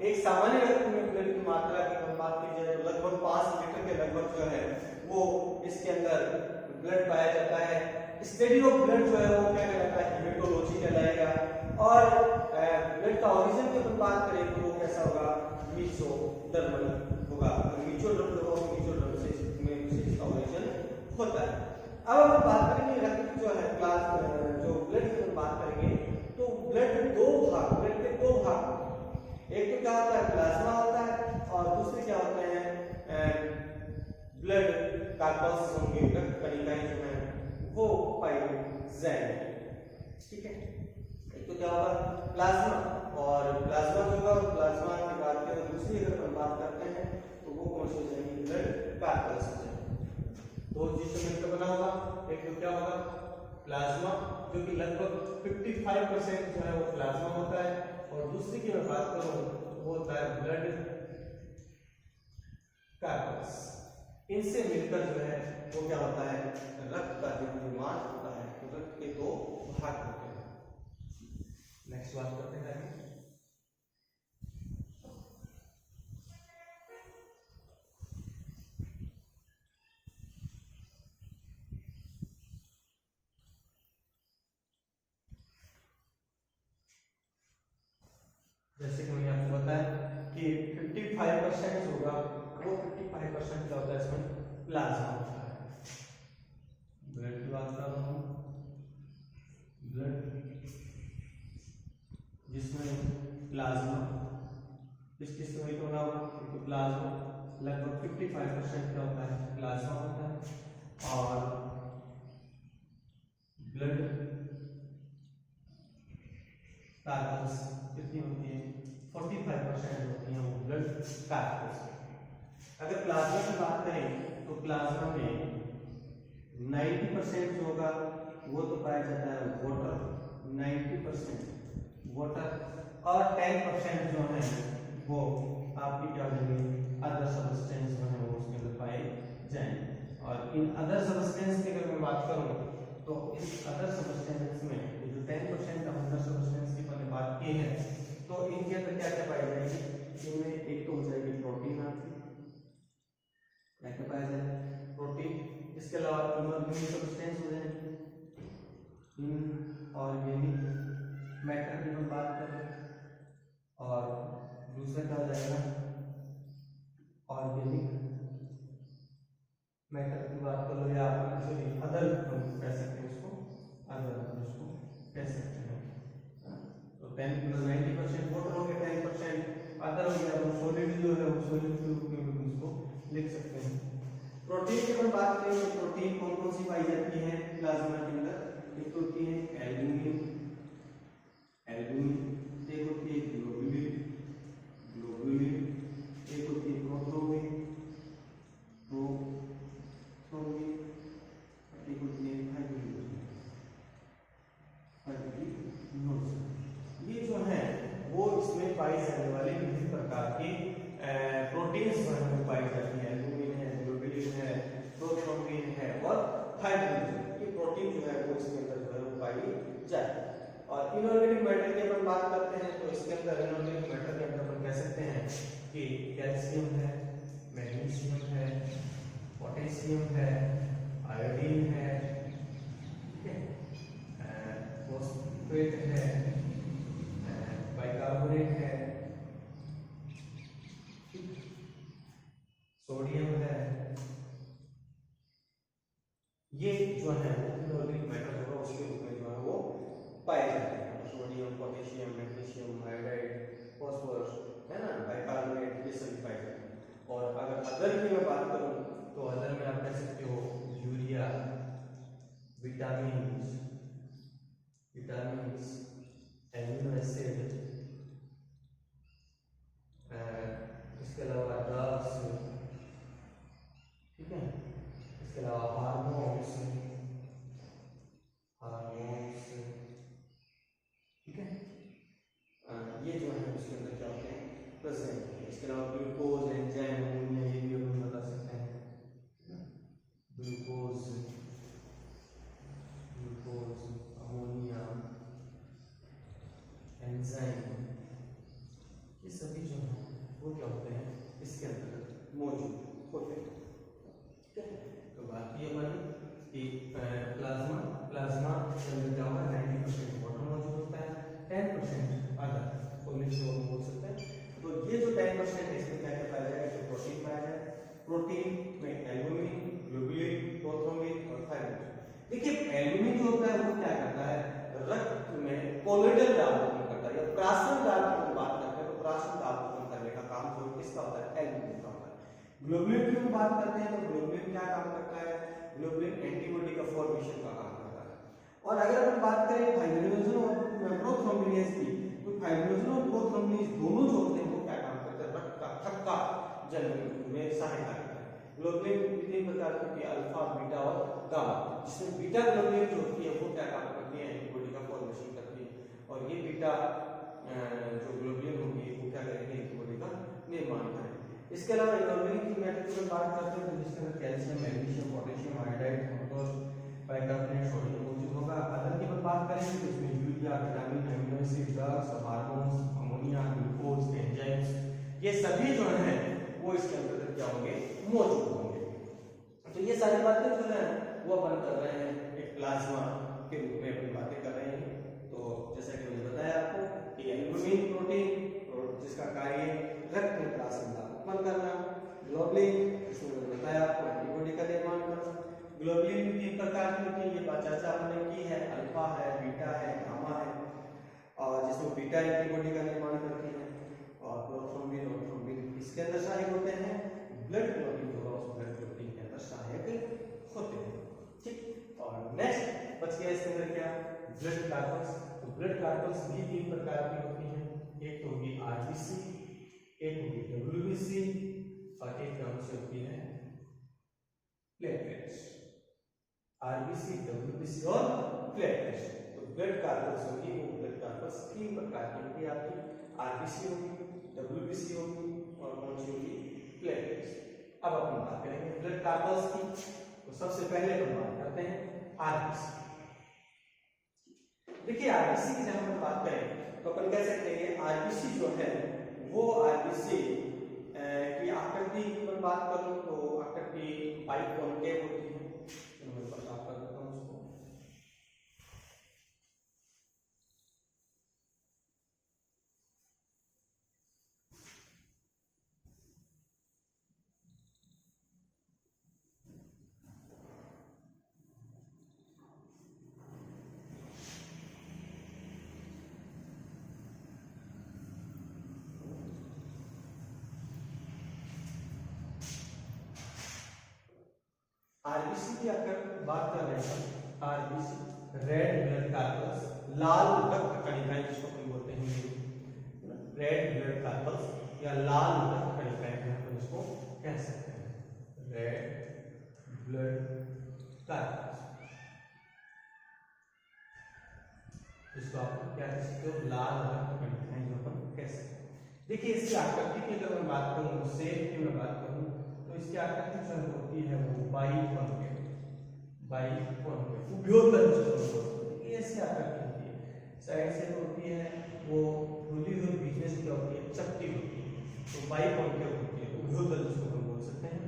एक सामान्य व्यक्ति में ब्लड की मात्रा की हम बात की जाए तो लगभग 5 लीटर के लगभग जो है वो इसके अंदर ब्लड पाया जाता है। स्टडी ऑफ ब्लड जो है वो क्या कहलाता है? हीमेटोलॉजी कहलाएगा। और ब्लड का ओरिजिन की अपन बात करें तो वो कैसा होगा? मेसोडर्मल होगा। मेसोडर्म जो होगा मेसोडर्म से इसका ओरिजिन होता है। अब हम बात करेंगे रक्त जो है जो ब्लड की हम बात करेंगे तो ब्लड के दो भाग, एक तो क्या होता है? प्लाज्मा होता है और दूसरे क्या होते हैं? ब्लड कार्पस होंगे, रक्त कणिकाएं जो है वो पाई जाएंगी। ठीक है। एक तो क्या होगा? प्लाज्मा, और प्लाज्मा जो होगा प्लाज्मा की बात करें दूसरी अगर हम बात करते हैं तो वो कौन सी हो जाएगी? ब्लड कार्पस हो जाएगी। दो चीज से मिलकर बना होगा। एक तो क्या होगा? प्लाज्मा जो कि लगभग 55% जो है वो प्लाज्मा होता है और दूसरी की मैं बात करूं तो वो होता है ब्लड कार्पस। इनसे मिलकर जो है वो क्या होता है? रक्त का जो निर्माण होता है। तो रक्त के दो भाग होते हैं। नेक्स्ट बात करते हैं आगे। जैसे कि मैंने आपको बताया कि 55% होगा वो 55% क्या होता है? इसमें प्लाज्मा। ब्लड जिसमें प्लाज्मा किस किस में तो ना तो प्लाज्मा लगभग 55% क्या होता है, प्लाज्मा होता है। और ब्लड कार्बन्स कितनी होती है, 45% होती है वो ब्लड कार्बन्स। अगर प्लाज्मा की बात करें तो प्लाज्मा में 90% जो होगा वो तो पाया जाता है वाटर, 90% वाटर, और 10% जो है वो आपकी क्या होंगे, अदर सब्सटेंस जो है वो उसके अंदर पाए जाएंगे। और इन अदर सब्सटेंस की अगर मैं बात करूं तो इस अदर सब्सटेंस में जो 10% ऑफ अदर सब्सटेंस की मैंने बात की है, तो इनके अंदर क्या क्या पाई जाएगी, इनमें एक तो हो जाएगी प्रोटीन आपकी, क्या क्या पाया जाए, प्रोटीन। इसके अलावा इनऑर्गेनिक सब्सटेंस हो जाएगी, इनऑर्गेनिक मैटर की हम बात करें, और दूसरा क्या हो जाएगा, ऑर्गेनिक मैटर की बात करो, या सॉरी अदर कह सकते हैं उसको, अदर उसको कह सकते हैं। तो 90% वाटर हो गया, 10% अदर हो गया, वो सॉलिड जो है वो सॉलिड के रूप में उसको लिख सकते हैं। प्रोटीन की हम बात करें तो प्रोटीन कौन कौन सी पाई जाती है प्लाज्मा के अंदर, एक होती है एल्बुमिन, एल्बुमिन, एक होती है ग्लोबुलिन, ग्लोबुलिन, एक होती है प्रोथ्रोम्बिन, प्रोथ्रोम्बिन, एक होती है फाइब्रिनोजन, फाइब्रिनोजन। ये जो है वो इसमें पाई जाने वाली विभिन्न प्रकार की प्रोटीन्स में पाई जाती है, एल्बुमिन है, ग्लोबुलिन है, प्रोथ्रोम्बिन है और फाइब्रिनोजन। ये प्रोटीन जो है वो इसके अंदर जो है वो पाई जाती है। और इनऑर्गेनिक मैटर की अपन बात करते हैं तो इसके अंदर इनऑर्गेनिक मैटर के अंदर अपन कह सकते हैं कि कैल्शियम है, मैग्नीशियम है, पोटेशियम है, आयोडीन है, फॉस्फेट है, बाइकार्बोनेट है, सोडियम है। ये जो है वो इनऑर्गेनिक मैटर होगा उसके रूप में जो है वो पाए जाते हैं, sodium, potassium, magnesium, iodide, phosphorus, है ना, बाइकार्बोनेट, ये सभी पाए जाते हैं। और अगर अदर की मैं बात करूं तो अदर में आप कह सकते हो urea, vitamins, vitamins, amino acid, इसके अलावा ड्रग्स, ठीक है, इसके अलावा हार्मोन्स, हार्मोन्स, ठीक है, ये जो है उसके अंदर क्या होते हैं, प्रेजेंट है। इसके अलावा ग्लूकोज, एंजाइम, अमोनिया, ये भी हम बता सकते हैं, ग्लूकोज, ग्लूकोज, अमोनिया, एंजाइम, ये सभी जो है वो क्या होते हैं इसके अंदर मौजूद होते हैं। ठीक है, तो बात ये हमारी कि प्लाज्मा, प्लाज्मा के अंदर क्या होगा, 90% वाटर मौजूद होता है, 10% अदर सॉलिड जो हम बोल सकते हैं। तो ये जो 10% है इसमें क्या क्या पाया जाएगा, जो प्रोटीन पाया जाए, प्रोटीन में एल्बुमिन, ग्लोबुलिन, प्रोथ्रोम्बिन और फाइब्रिनोजन। देखिए एल्बुमिन जो होता है वो क्या करता है, रक्त में कोलेडल दाब उत्पन्न करता है, या प्राशन दाब की बात करते हैं तो प्राशन दाब उत्पन्न करने का काम जो किसका होता है, एल्बुमिन का होता है। ग्लोबुलिन की हम बात करते हैं तो ग्लोबुलिन क्या काम करता है, ग्लोबुलिन एंटीबॉडी का फॉर्मेशन का काम करता है। और अगर अपन बात करें फाइब्रिनोजन और प्रोथ्रोम्बिनेज की, तो फाइब्रिनोजन और प्रोथ्रोम्बिनेज दोनों जो होते हैं वो क्या काम करते हैं, रक्त का थक्का जन्म में सहायता करते हैं। ग्लोबुलिन तीन प्रकार की होती है, अल्फा, बीटा और गामा, जिसमें बीटा ग्लोबुलिन जो होती है वो क्या काम करती है, एंटीबॉडी का फॉर्मेशन करती है, और ये बीटा जो ग्लोबुलिन होगी वो क्या करेंगे, एंटीबॉडी का निर्माण करेंगे। इसके अलावा इनऑर्गेनिक की मैटर की बात करते हैं तो जिसके अंदर calcium, magnesium, potassium, iodide, phosphorus, bicarbonate, sodium मौजूद होगा। अदर की बात करेंगे तो इसमें urea, vitamin, amino acid, drugs, hormones, ammonia, glucose, enzymes, ये सभी जो है वो इसके अंदर क्या होंगे, मौजूद होंगे। तो ये सारी बातें जो है वो अपन कर रहे हैं एक प्लाज्मा के रूप में अपन बातें कर रहे हैं। तो जैसा कि मैंने बताया आपको कि एल्बुमिन प्रोटीन जिसका कार्य रक्त में प्राशन दाब उत्पन्न करना, ग्लोबुलिन जिसमें मैंने बताया आपको एंटीबॉडी का निर्माण करना। ग्लोबुलिन भी तीन प्रकार की होती है, ये चर्चा हमने की है, अल्फा है, बीटा है, गामा है, और जिसमें बीटा एंटीबॉडी का निर्माण करती है, और प्रोथ्रोम्बिन और थ्रोम्बिन इसके अंदर सहायक होते हैं, ब्लड क्लॉटिंग होगा उस ब्लड क्लॉटिंग के अंदर सहायक होते हैं। ठीक, और नेक्स्ट बच गया इसके अंदर क्या, ब्लड कार्पल्स। तो ब्लड कार्पल्स भी 3 प्रकार की होती हैं, एक तो होगी आरबीसी, एक होगी डब्ल्यूबीसी, और एक नाम से होती है प्लेटलेट्स। आरबीसी, डब्ल्यूबीसी और प्लेटलेट्स। तो ब्लड कार्पल्स होगी, वो ब्लड कार्पल्स 3 प्रकार की होगी आपकी, आरबीसी होगी, डब्ल्यूबीसी होगी, और कौन सी होगी, प्लेटलेट्स। अब अपन बात करेंगे ब्लड कार्पल्स की। तो सबसे पहले हम बात करते हैं आरबीसी। देखिए आरबीसी की जब हम बात करें तो अपन कह सकते हैं आरबीसी जो है वो आरबीसी की आकृति की मैं बात करूं तो आकृति बाइकॉन्केव होती है। तो मैं साफ कर देता हूं उसको। आरबीसी की अगर बात कर रहे हैं, आरबीसी रेड ब्लड कार्पल्स, लाल रक्त कणिकाएं जिसको हम बोलते हैं, रेड ब्लड कार्पल्स या लाल रक्त कणिकाएं हम इसको कह सकते हैं, रेड ब्लड कार्पल्स, इसको आप क्या कह सकते हो, लाल रक्त कणिकाएं जो अपन कह सकते हैं। देखिए इसकी आकृति की अगर मैं बात करूं, शेप की मैं बात करूं, तो इसकी आकृति जो होती है वो बाइकॉन्केव, उभयोतल जिसको ऐसी आकृति होती है, साइड से होती है वो खुली हुई, बीच में से क्या होती है, चपटी होती है, तो बाइकॉन्केव होती है, उभयोतल जिसको हम बोल सकते हैं।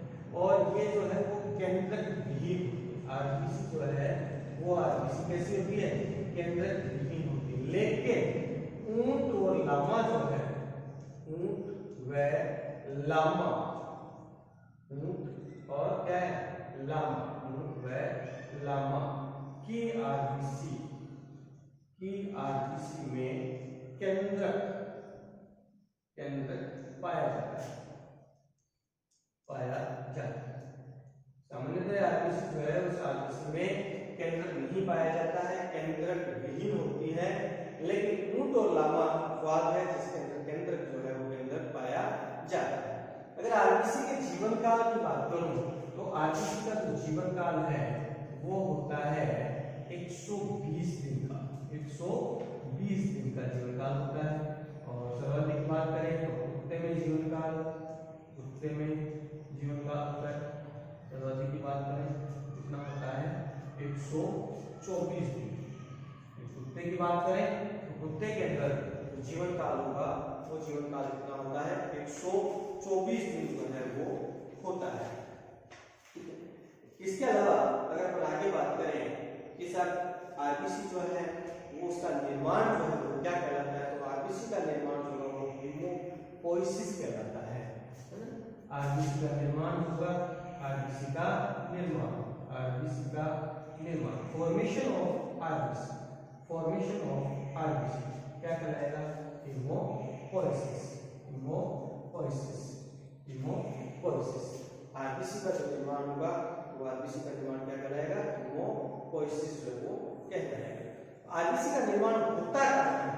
और ये जो है वो केंद्रक विहीन होती है, आरबीसी जो है वो आरबीसी कैसी होती है, केंद्रक विहीन होती है। लेकिन ऊंट और लामा जो है, ऊंट व लामा, ऊंट और क्या है, लामा, ऊंट व लामा की आरबीसी में केंद्रक पाया जाता है, सामान्यतः आरबीसी जो है उस आरबीसी में केंद्रक नहीं पाया जाता है, केंद्रक विहीन होती है। लेकिन ऊंट और लामा वाद है जिसके अंदर केंद्रक जो है वो केंद्रक पाया जाता है। अगर आरबीसी के जीवन काल की बात करूं तो आरबीसी का जो जीवन काल है वो होता है 120 दिन का, 120 दिन का जीवन काल होता है। और सर्वाधिक बात करें तो कुत्ते में जीवन काल, कुत्ते में जीवन काल होता है, सर्वाधिक की बात करें कितना होता है, 124 दिन। कुत्ते की बात करें तो कुत्ते के अंदर जो जीवन काल होगा वो जीवन काल कितना होता है, 124 दिन जो है वो होता है। इसके अलावा अगर अपन आगे बात करें कि सर आरबीसी जो है वो उसका निर्माण जो है वो क्या कहलाता है, तो आरबीसी का निर्माण जो है वो हीमोपोइसिस कहलाता है ना। आरबीसी का निर्माण होगा, आरबीसी का निर्माण, आरबीसी का निर्माण, formation of RBC, formation of RBC क्या कहलाएगा, हीमोपोइसिस, हीमोपोइसिस, हीमोपोइसिस। आरबीसी का जो निर्माण होगा तो आरबीसी का निर्माण क्या कहलाएगा, हीमोपोइसिस जो वो कहलाएगा। आरबीसी का निर्माण होता कहाँ है,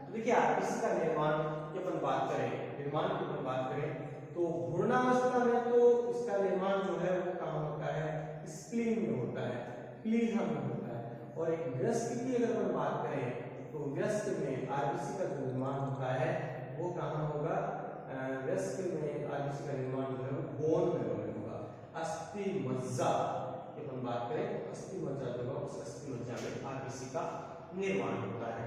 तो देखिए आरबीसी का निर्माण की अपन बात करें, निर्माण की अपन बात करें तो भ्रूणावस्था में तो इसका निर्माण जो है वो कहाँ होता है, स्प्लीन में होता है, प्लीहा में होता है। और एक वयस्क की अगर अपन बात करें तो वयस्क में आरबीसी का जो निर्माण होता है वो कहाँ होगा, वयस्क में आरबीसी का निर्माण जो है वो बोन में होगा, अस्थि मज्जा की अपन बात करें तो अस्थि मज्जा जो है उस अस्थि मज्जा में आरबीसी का निर्माण होता है।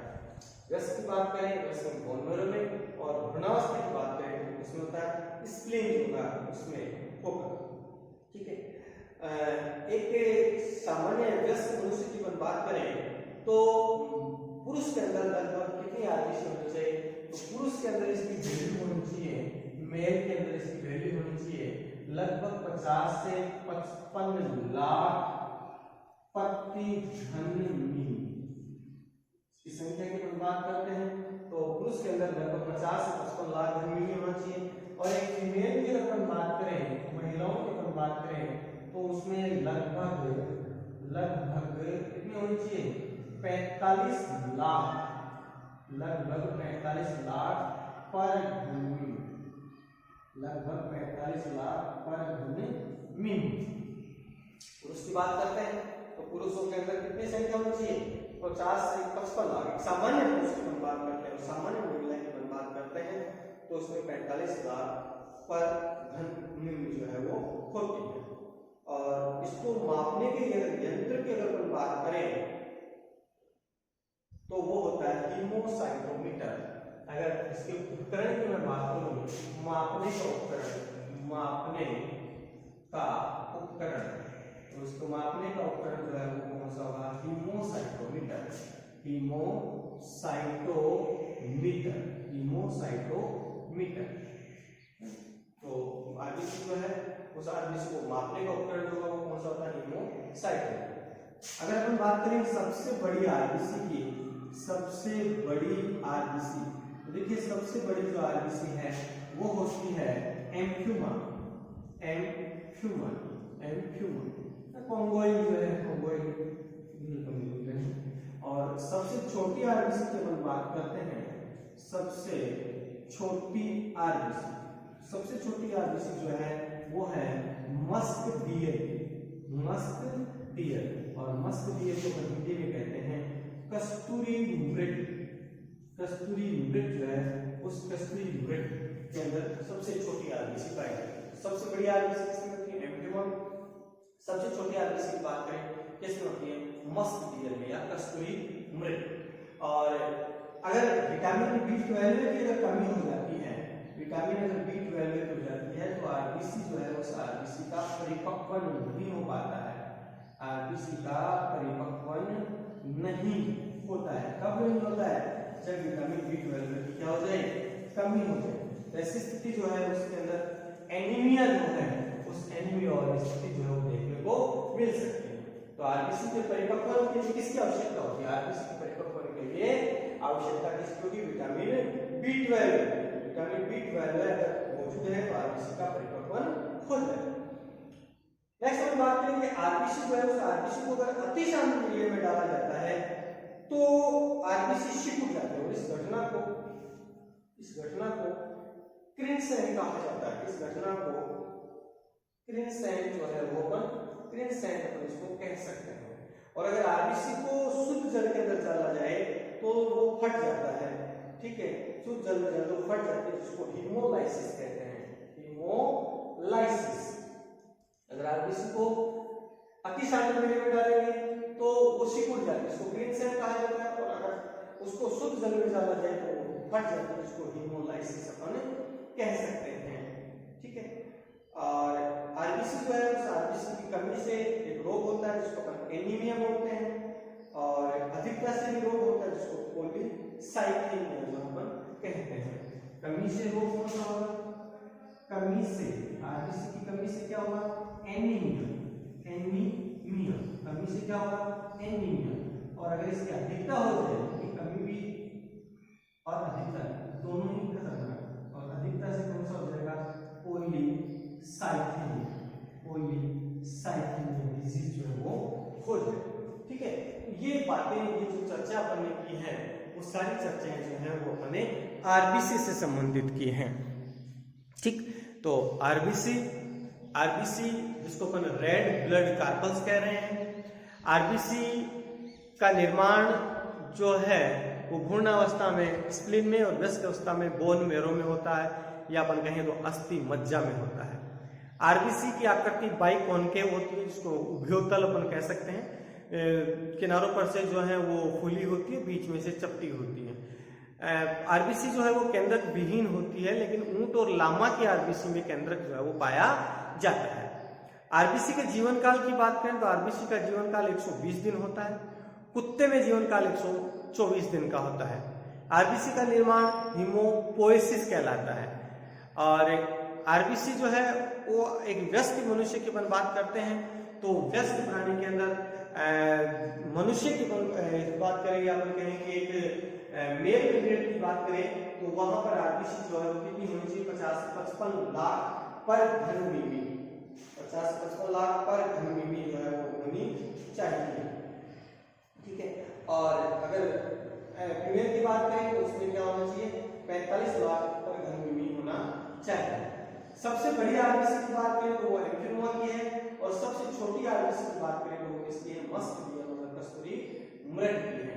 वयस्क की बात करें वयस्क में बोन मैरो में, और भ्रूणावस्था की बात करें तो उसमें होता है स्प्लीन होगा, उसमें होगा। ठीक है, एक सामान्य वयस्क मनुष्य की अपन बात करें तो पुरुष के अंदर लगभग कितनी आरबीसी होनी चाहिए, तो पुरुष के अंदर इसकी वैल्यू होनी चाहिए, मेल के अंदर इसकी वैल्यू होनी चाहिए लगभग 50 से 55 लाख प्रति घन मील, बात करते हैं तो पुरुष के अंदर लगभग 50 से 55 लाख घन मिली होना चाहिए, और एक फीमेल की अगर अपन बात करें, महिलाओं की अपन बात करें तो उसमें लगभग कितनी होनी चाहिए, 45 लाख, लगभग 45 लाख पर घन मील, लगभग 45 लाख पर घन मील। पुरुष की बात करते हैं तो पुरुषों के अंदर कितनी संख्या होनी चाहिए, 50 से 55 लाख। सामान्य पुरुष की बात करते हैं और सामान्य महिला की बात करते हैं तो उसमें 45 लाख पर घन मील जो है वो होती है। और इसको मापने के लिए अगर यंत्र की अगर हम बात करें तो वो होता है हीमोसाइटोमीटर। अगर इसके उपकरण की मैं बात करूं, मापने का उपकरण, मापने का उपकरण, तो उसको मापने का उपकरण जो है वो कौन सा होगा, हीमोसाइटोमीटर, हीमोसाइटोमीटर, हीमोसाइटोमीटर। तो आरबीसी जो है उस आरबीसी को मापने का उपकरण जो होगा वो कौन सा होता है, हीमोसाइटोमीटर। अगर हम बात करें सबसे बड़ी आरबीसी की, सबसे बड़ी आरबीसी, तो देखिए सबसे बड़ी जो आरबीसी है वो होती है एम्फियुमा, कोंगोइल जो है, कोंगोइल। और सबसे छोटी आरबीसी की हम बात करते हैं, सबसे छोटी आरबीसी, सबसे छोटी आरबीसी जो है वो है मस्क डियर, मस्क डियर। और मस्क डियर को हिंदी में कहते हैं कस्तूरी मृग, कस्तूरी मृग जो है उस कस्तूरी मृग के अंदर सबसे छोटी आरबीसी पाई जाती है। सबसे बड़ी आरबीसी किसमें होती है, एम्फियुमा। सबसे छोटी आरबीसी की बात करें किसमें होती है, मस्क डियर में या कस्तूरी मृग। और अगर विटामिन B12 की अगर कमी हो जाती है, विटामिन अगर B12 की हो जाती है तो आरबीसी जो है उस आरबीसी का परिपक्वन नहीं हो पाता है, आरबीसी का परिपक्वन नहीं होता है। कब नहीं होता है, जब विटामिन B12 की क्या हो जाए, कमी हो जाए। ऐसी स्थिति जो है उसके अंदर एनीमिया जो है, उस एनीमिया वाली स्थिति जो है वो देखने को मिल सकती है। तो आरबीसी के परिपक्वन के लिए किसकी आवश्यकता होती है, आरबीसी के परिपक्वन के लिए आवश्यकता किसकी होगी, विटामिन B12, विटामिन B12 अगर मौजूद है तो आरबीसी का परिपक्वन हो जाए। नेक्स्ट हम बात करेंगे आरबीसी जो है उस आरबीसी को अगर अति शांत मीडियम में डाला जाता है तो आरबीसी सिकुड़ जाती है। और इस घटना को क्रिंसेंट कहा जाता है। इस घटना को क्रिंसेंट जो है वो क्रिंसेंट अपन इसको कह सकते हैं। और अगर आरबीसी को शुद्ध जल के अंदर डाला जाए तो वो फट जाता है, ठीक है, शुद्ध जल में जब वो फट जाती है जिसको हीमोलाइसिस कहते हैं, हीमोलाइसिस। अगर आरबीसी को अति शांत मीडियम में डालेंगे तो वो सिकुड़ जाती है, इसको क्रिंसेंट कहा जाता है। और अगर उसको शुद्ध जल में डाला जाए तो वो फट जाती है, जिसको हीमोलाइसिस अपन कह सकते हैं, ठीक है। और आरबीसी जो है उस आरबीसी की कमी से एक रोग होता है जिसको अपन एनीमिया बोलते हैं, और अधिकता से भी रोग होता है जिसको पॉलीसाइक्लिन जो अपन कहते हैं। कमी से रोग कौन सा होगा, कमी से, आरबीसी की कमी से क्या होगा, एनीमिया, एनीमिया, कमी से क्या होगा, एनीमिया। और अगर इसकी अधिकता हो जाए, कि कमी भी और अधिकता दोनों ही खतरनाक, और अधिकता से कौन सा हो जाएगा, पॉलीसाइक्लिन, पॉलीसाइक्लिन डिजीज जो है वो हो जाए, ठीक है। ये बातें, ये जो चर्चा अपन ने की है वो सारी चर्चाएं जो है वो अपने आरबीसी से संबंधित की हैं, ठीक। तो आरबीसी जिसको अपन रेड ब्लड कार्पल्स कह रहे हैं, आरबीसी का निर्माण जो है वो भ्रूण अवस्था में स्प्लीन में और वयस्क अवस्था में बोन मैरो में होता है, या अपन कहें तो अस्थि मज्जा में होता है। आरबीसी की आकृति बाइकॉन्केव होती है, जिसको उभयोतल अपन कह सकते हैं। किनारों पर से जो है वो फूली होती है, बीच में से चपटी होती है। आरबीसी जो है वो केंद्रक विहीन होती है, लेकिन ऊंट और लामा की आरबीसी में केंद्रक जो है वो पाया जाता है। आरबीसी के जीवन काल की बात करें तो आरबीसी का जीवन काल 120 दिन होता है, कुत्ते में जीवन काल 124 दिन का होता है। आरबीसी का निर्माण हीमोपोएसिस कहलाता है। और आरबीसी जो है वो एक व्यस्क मनुष्य की अपन बात करते हैं तो व्यस्क प्राणी के अंदर मनुष्य की बात करें या अपन कहें कि एक मेल कैंडिडेट की बात करें तो वहां पर आरबीसी जो है कितनी होनी चाहिए 50-55 लाख पर घन मीमी, 50-55 लाख पर घन मीमी जो है वो होनी चाहिए। ठीक है, और अगर फीमेल की बात करें तो उसमें क्या होना चाहिए 45 लाख पर घन मीमी होना चाहिए। सबसे बड़ी आरबीसी की बात करें तो वो एम्फिनोमा की है, और सबसे छोटी आरबीसी की बात करें तो वो किसकी है, मस्क की है, मतलब कस्तूरी मृग की है।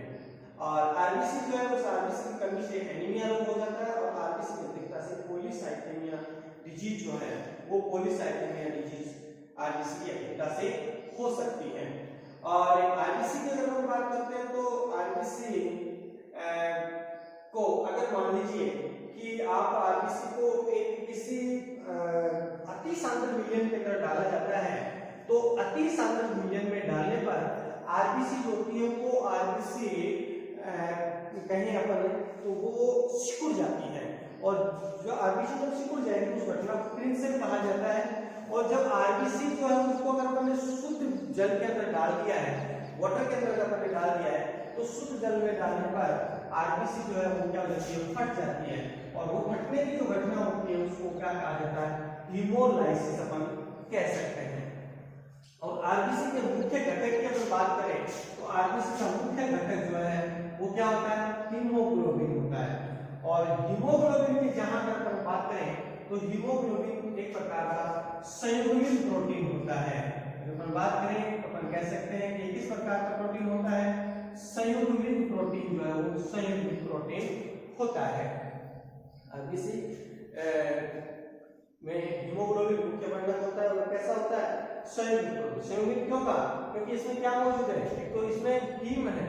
और आरबीसी जो है उस आरबीसी की कमी से एनीमिया रोग हो जाता है, और आरबीसी की अधिकता से पॉलीसाइथेमिया डिजीज जो है वो पॉलीसाइथेमिया डिजीज आरबीसी की अधिकता से हो सकती है। और आरबीसी की अगर हम बात करते हैं तो आरबीसी को अगर मान लीजिए कि आप आरबीसी को एक किसी अति सांद्र मिलियन के अंदर डाला जाता है, तो अति सांद्र मिलियन में डालने पर आरबीसी जो होती है वो आरबीसी कहें अपन तो वो सिकुड़ जाती है, और जो आरबीसी जब सिकुड़ जाएगी उस घटना को प्रिंसेप कहा जाता है। और जब आरबीसी जो है उसको अगर अपन ने शुद्ध जल के अंदर डाल दिया है, वाटर के अंदर अपन ने डाल दिया है, तो शुद्ध जल में डालने पर आरबीसी जो है वो क्या हो जाती है, फट जाती है, और वो फटने की जो घटना होती है उसको क्या कहा जाता है, हीमोलाइसिस अपन कह सकते हैं। और आरबीसी के मुख्य घटक की अगर बात करें तो आरबीसी का मुख्य घटक जो है वो क्या होता है, हीमोग्लोबिन होता है। और हीमोग्लोबिन की जहां तक हम बात करें तो हीमोग्लोबिन एक प्रकार का संयुग्मित प्रोटीन होता है। अगर अपन बात करें तो अपन कह सकते हैं कि किस प्रकार का प्रोटीन होता है, संयुग्मित प्रोटीन जो है वो संयुग्मित प्रोटीन होता है। आरबीसी में हीमोग्लोबिन मुख्य बंधक होता है, और कैसा होता है, संयुग्मित प्रोटीन। संयुग्मित क्यों कहा, क्योंकि इसमें क्या मौजूद है, एक तो इसमें हीम है,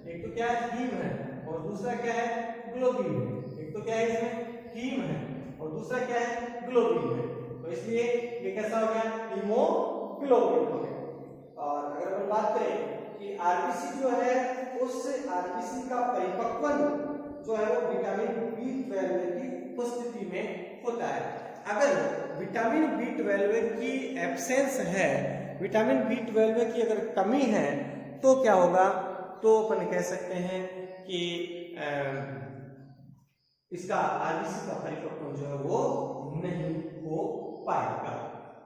एक तो क्या है हीम है, और दूसरा क्या है ग्लोबिन है। एक तो क्या है इसमें हीम है और दूसरा क्या है ग्लोबिन है, तो इसलिए ये कैसा हो गया, हीमोग्लोबिन हो गया। और अगर हम बात करें कि आरबीसी जो है उस आरबीसी का परिपक्वन जो है वो विटामिन B12 की उपस्थिति में होता है। अगर विटामिन B12 की एब्सेंस है, विटामिन B12 की अगर कमी है तो क्या होगा, तो अपन कह सकते हैं कि इसका आरबीसी का परिपक्वन जो है वो नहीं हो पाएगा।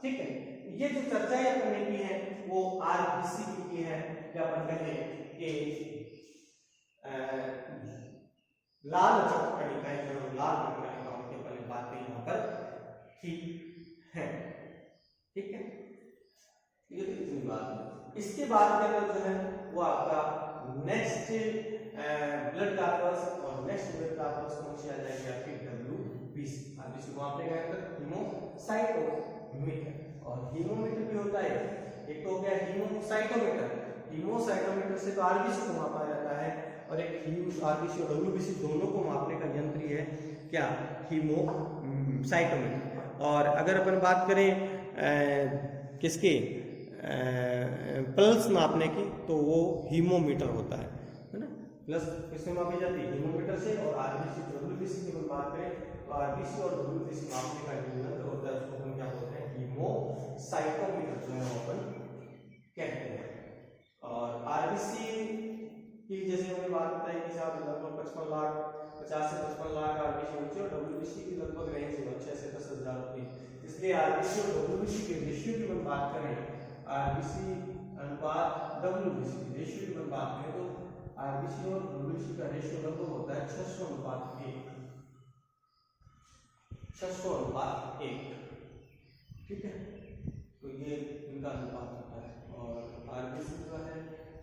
ठीक है, ये जो चर्चाएं अपन ने की है वो आरबीसी की है, या अपन कहें कि लाल रक्त कणिकाएं जो लाल रक्त कणिकाओं की अपन बातें यहाँ पर ठीक है। ठीक है, ये तो इतनी बात है। इसके बाद के अंदर जो है वो आपका नेक्स्ट ब्लड कार्पस, और नेक्स्ट ब्लड कार्पस कौन सी आ जाएगी आपकी WBC। आरबीसी को आपने कहा था हीमोसाइटोमीटर, और हीमोमीटर भी होता है, एक तो हो गया हीमोसाइटोमीटर। हीमोसाइटोमीटर से तो आरबीसी को मापा जाता है, और एक आरबीसी और WBC दोनों को मापने का यंत्र है क्या, हीमोसाइटोमीटर। और अगर अपन बात करें किसकी पल्स मापने की तो वो हीमोमीटर होता है ना। प्लस किससे मापी जाती है, हीमोमीटर से। और आरबीसी WBC की अपन बात करें तो आरबीसी और WBC मापने का जो यंत्र होता है उसको अपन क्या बोलते हैं, हीमोसाइटोमीटर जो है अपन कहते हैं। और आरबीसी की जैसे हमने बात बताई कि लगभग 50 से 55 लाख आरबीसी होती है, और WBC की लगभग रेंज 6 से 10 हजार होती है। इसलिए आरबीसी और WBC के रेशियो की बात करें, आरबीसी अनुपात WBC की रेशियो की बात करें तो आरबीसी और WBC का रेशियो लगभग होता है 600:1, 600:1। ठीक है, तो ये इनका अनुपात होता है। और आरबीसी जो है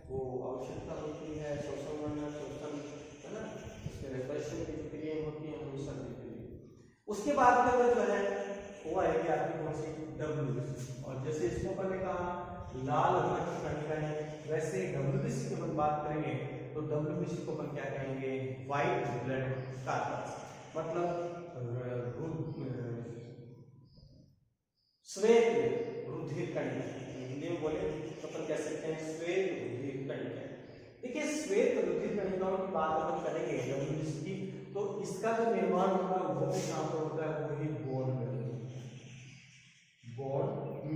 वो आवश्यकता होती है शोषण है ना, उसके रेस्पिरेशन की क्रियाएं होती हैं, उन सब के लिए। उसके बाद में जो है वो आएगी आपकी कौन सी, WBC। और जैसे इसको अपन ने कहा लाल रक्त कणिका है, वैसे WBC की अपन बात करेंगे तो WBC को अपन क्या कहेंगे, व्हाइट ब्लड कार्पस, मतलब श्वेत रुधिर कणिका। हिंदी में बोले तो अपन कह सकते हैं श्वेत रुधिर कणिका। देखिए श्वेत रुधिर कणिकाओं की बात अपन करेंगे WBC की, तो इसका जो निर्माण होता है वो भी कहां पर होता है, वो ही बोन में, बोन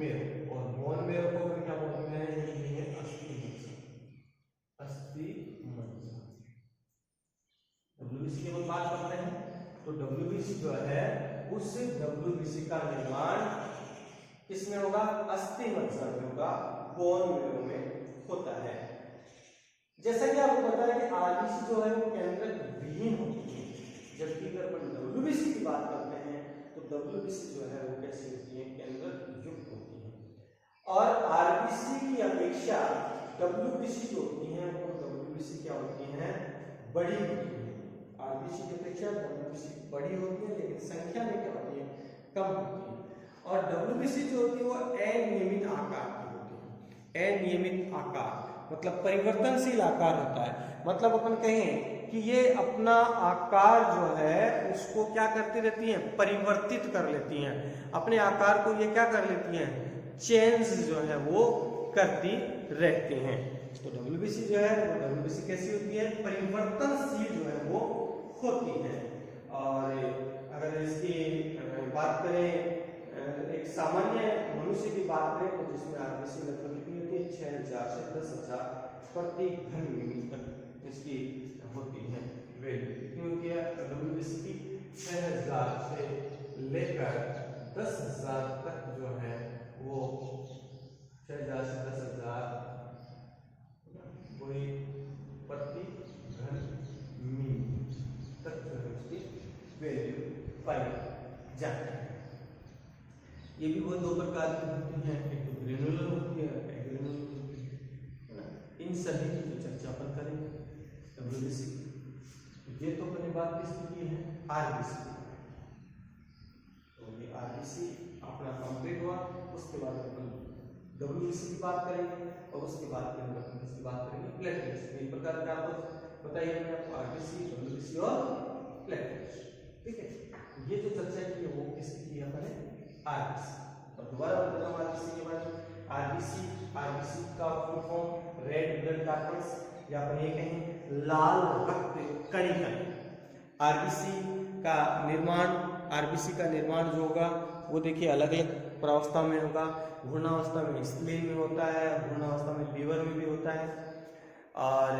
मेरो। और बोन मेरो को क्या बोलते हैं, हिंदी में अस्थि मज्जा। WBC की हम बात करते हैं तो WBC जो है उस WBC का निर्माण किसमें होगा, अस्थि मज्जा में होगा, बोन मेरो में होता है। जैसा कि आपको पता है कि RBC जो है वो केंद्रक विहीन होती है, जबकि अगर अपन WBC की बात करते हैं तो WBC जो है वो कैसी होती है, केंद्रक युक्त होती है। और RBC की अपेक्षा WBC जो होती है वो WBC क्या होती है, बड़ी होती है। RBC की अपेक्षा WBC बड़ी होती है, लेकिन संख्या में क्या होती है, कम होती है। और WBC जो होती है वो अनियमित आकार की होती है। अनियमित आकार मतलब परिवर्तनशील आकार होता है। मतलब अपन कहें कि ये अपना आकार जो है उसको क्या करती रहती हैं, परिवर्तित कर लेती हैं। अपने आकार को ये क्या कर लेती हैं, चेंज जो है वो करती रहती हैं। तो WBC जो है वो WBC कैसी होती है, परिवर्तनशील जो है वो होती है। और अगर इसकी बात करें एक सामान्य मनुष्य की बात करें तो जिसमें RBC लगभग कितनी होती है, 6000 से 10000 प्रति घन मिमी तक इसकी होती है वैल्यू। कितनी होती है WBC की, 6000 से लेकर 10000 तक जो है वो 6000 से 10000 वही प्रति घन मिमी तक जो है उसकी वैल्यू पाई जाती है। ये भी बहुत दो प्रकार की होती हैं, एक तो ग्रेनुलर होती है, एक ग्रेनुलर होती है। इन सभी की जो चर्चा अपन करेंगे WBC की। ये तो अपनी बात किसकी की है, RBC। तो ये RBC अपना कंप्लीट हुआ, उसके बाद अपन WBC की बात करेंगे और उसके बाद फिर अपन किसकी बात करेंगे, प्लेटलेट्स। एक प्रकार का आपको बताइए मैंने आपको RBC, WBC और प्लेटलेट्स, ठीक है। ये जो चर्चा की है वो किसकी की है अपने, RBC। और दोबारा बताता हूँ RBC के बारे में। RBC का full form red blood cartels, या अपन ये कहें लाल रक्त कणिकाएं। RBC का निर्माण जो होगा वो देखिए अलग अलग प्रावस्था में होगा। भ्रूणावस्था में स्प्लीन में होता है, भ्रूणावस्था में लीवर में भी होता है, और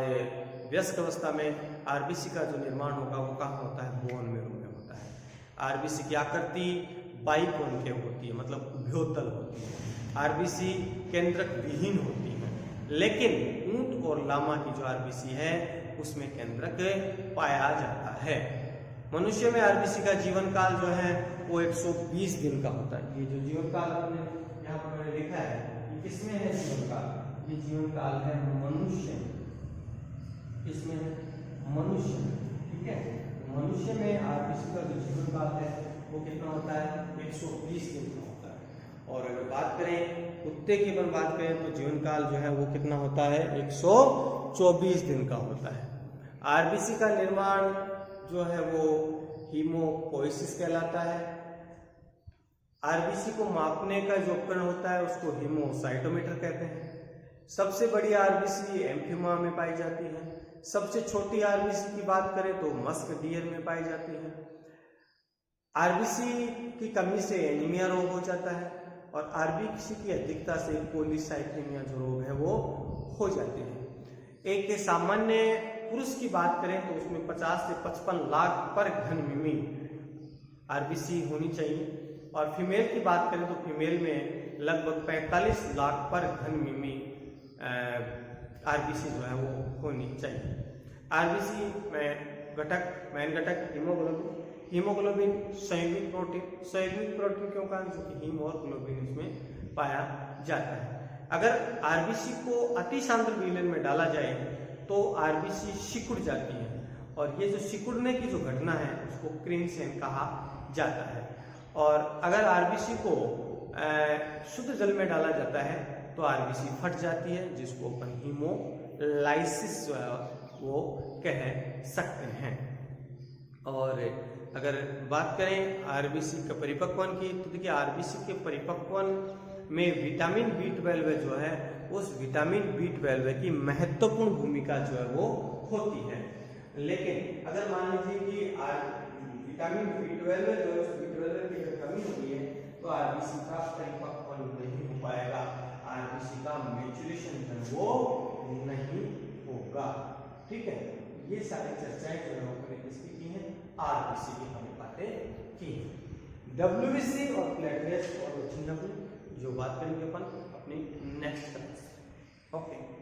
वयस्क अवस्था में RBC का जो निर्माण होगा वो कहाँ होता है, बोन मेरो में होता है। RBC की आकृति बाइकोनकेव होती है, मतलब उभयोतल होती है। RBC केंद्रक विहीन होती है, लेकिन ऊंट और लामा की जो RBC है उसमें केंद्रक पाया जाता है। मनुष्य में RBC का जीवन काल जो है वो 120 दिन का होता है। ये जो जीवन काल हमने यहाँ पर मैंने लिखा है ये किसमें है जीवन काल, ये जीवन काल है मनुष्य, इसमें है मनुष्य, ठीक है। मनुष्य में RBC का जो जीवन काल है वो कितना होता है, 120 दिन का होता है। और अगर बात करें कुत्ते की अपन बात करें तो जीवन काल जो है वो कितना होता है, 124 दिन का होता है। RBC का निर्माण जो है वो हीमोपोइसिस कहलाता है। RBC को मापने का जो उपकरण होता है उसको हीमोसाइटोमीटर कहते हैं। सबसे बड़ी RBC एम्फिमा में पाई जाती है। सबसे छोटी RBC की बात करें तो मस्क डियर में पाई जाती है। RBC की कमी से एनीमिया रोग हो जाता है, और RBC की अधिकता से पॉलीसाइथेमिया जो रोग है वो हो जाते हैं। एक सामान्य पुरुष की बात करें तो उसमें 50 से 55 लाख पर घन मिमी RBC होनी चाहिए, और फीमेल की बात करें तो फीमेल में लगभग 45 लाख पर घन मिमी RBC जो है वो होनी चाहिए। RBC में मेन घटक हीमोग्लोबिन संयुग्मित प्रोटीन क्यों कहा, क्योंकि हीम और ग्लोबिन इसमें पाया जाता है। अगर RBC को अति सांद्र विलयन में डाला जाए तो RBC सिकुड़ जाती है, और ये जो सिकुड़ने की जो घटना है उसको क्रिंसेन कहा जाता है। और अगर RBC को शुद्ध जल में डाला जाता है तो RBC फट जाती है, जिसको अपन हीमोलाइसिस जो है वो कह सकते हैं। और अगर बात करें RBC के परिपक्वन की तो देखिए RBC के परिपक्वन में विटामिन B12 जो है उस विटामिन B12 की महत्वपूर्ण भूमिका जो है वो होती है। लेकिन अगर मान लीजिए कि विटामिन B12 जो है उस B12 की अगर कमी होती है तो RBC का परिपक्वन नहीं हो पाएगा, RBC का मैच्योरेशन जो है वो नहीं होगा, ठीक है। ये सारी चर्चाएं जो है किसकी की है, आरबीसी की हमने बातें की है। डब्ल्यूबीसी और प्लेटलेट्स और जो बात करेंगे अपन अपनी नेक्स्ट क्लास। ओके।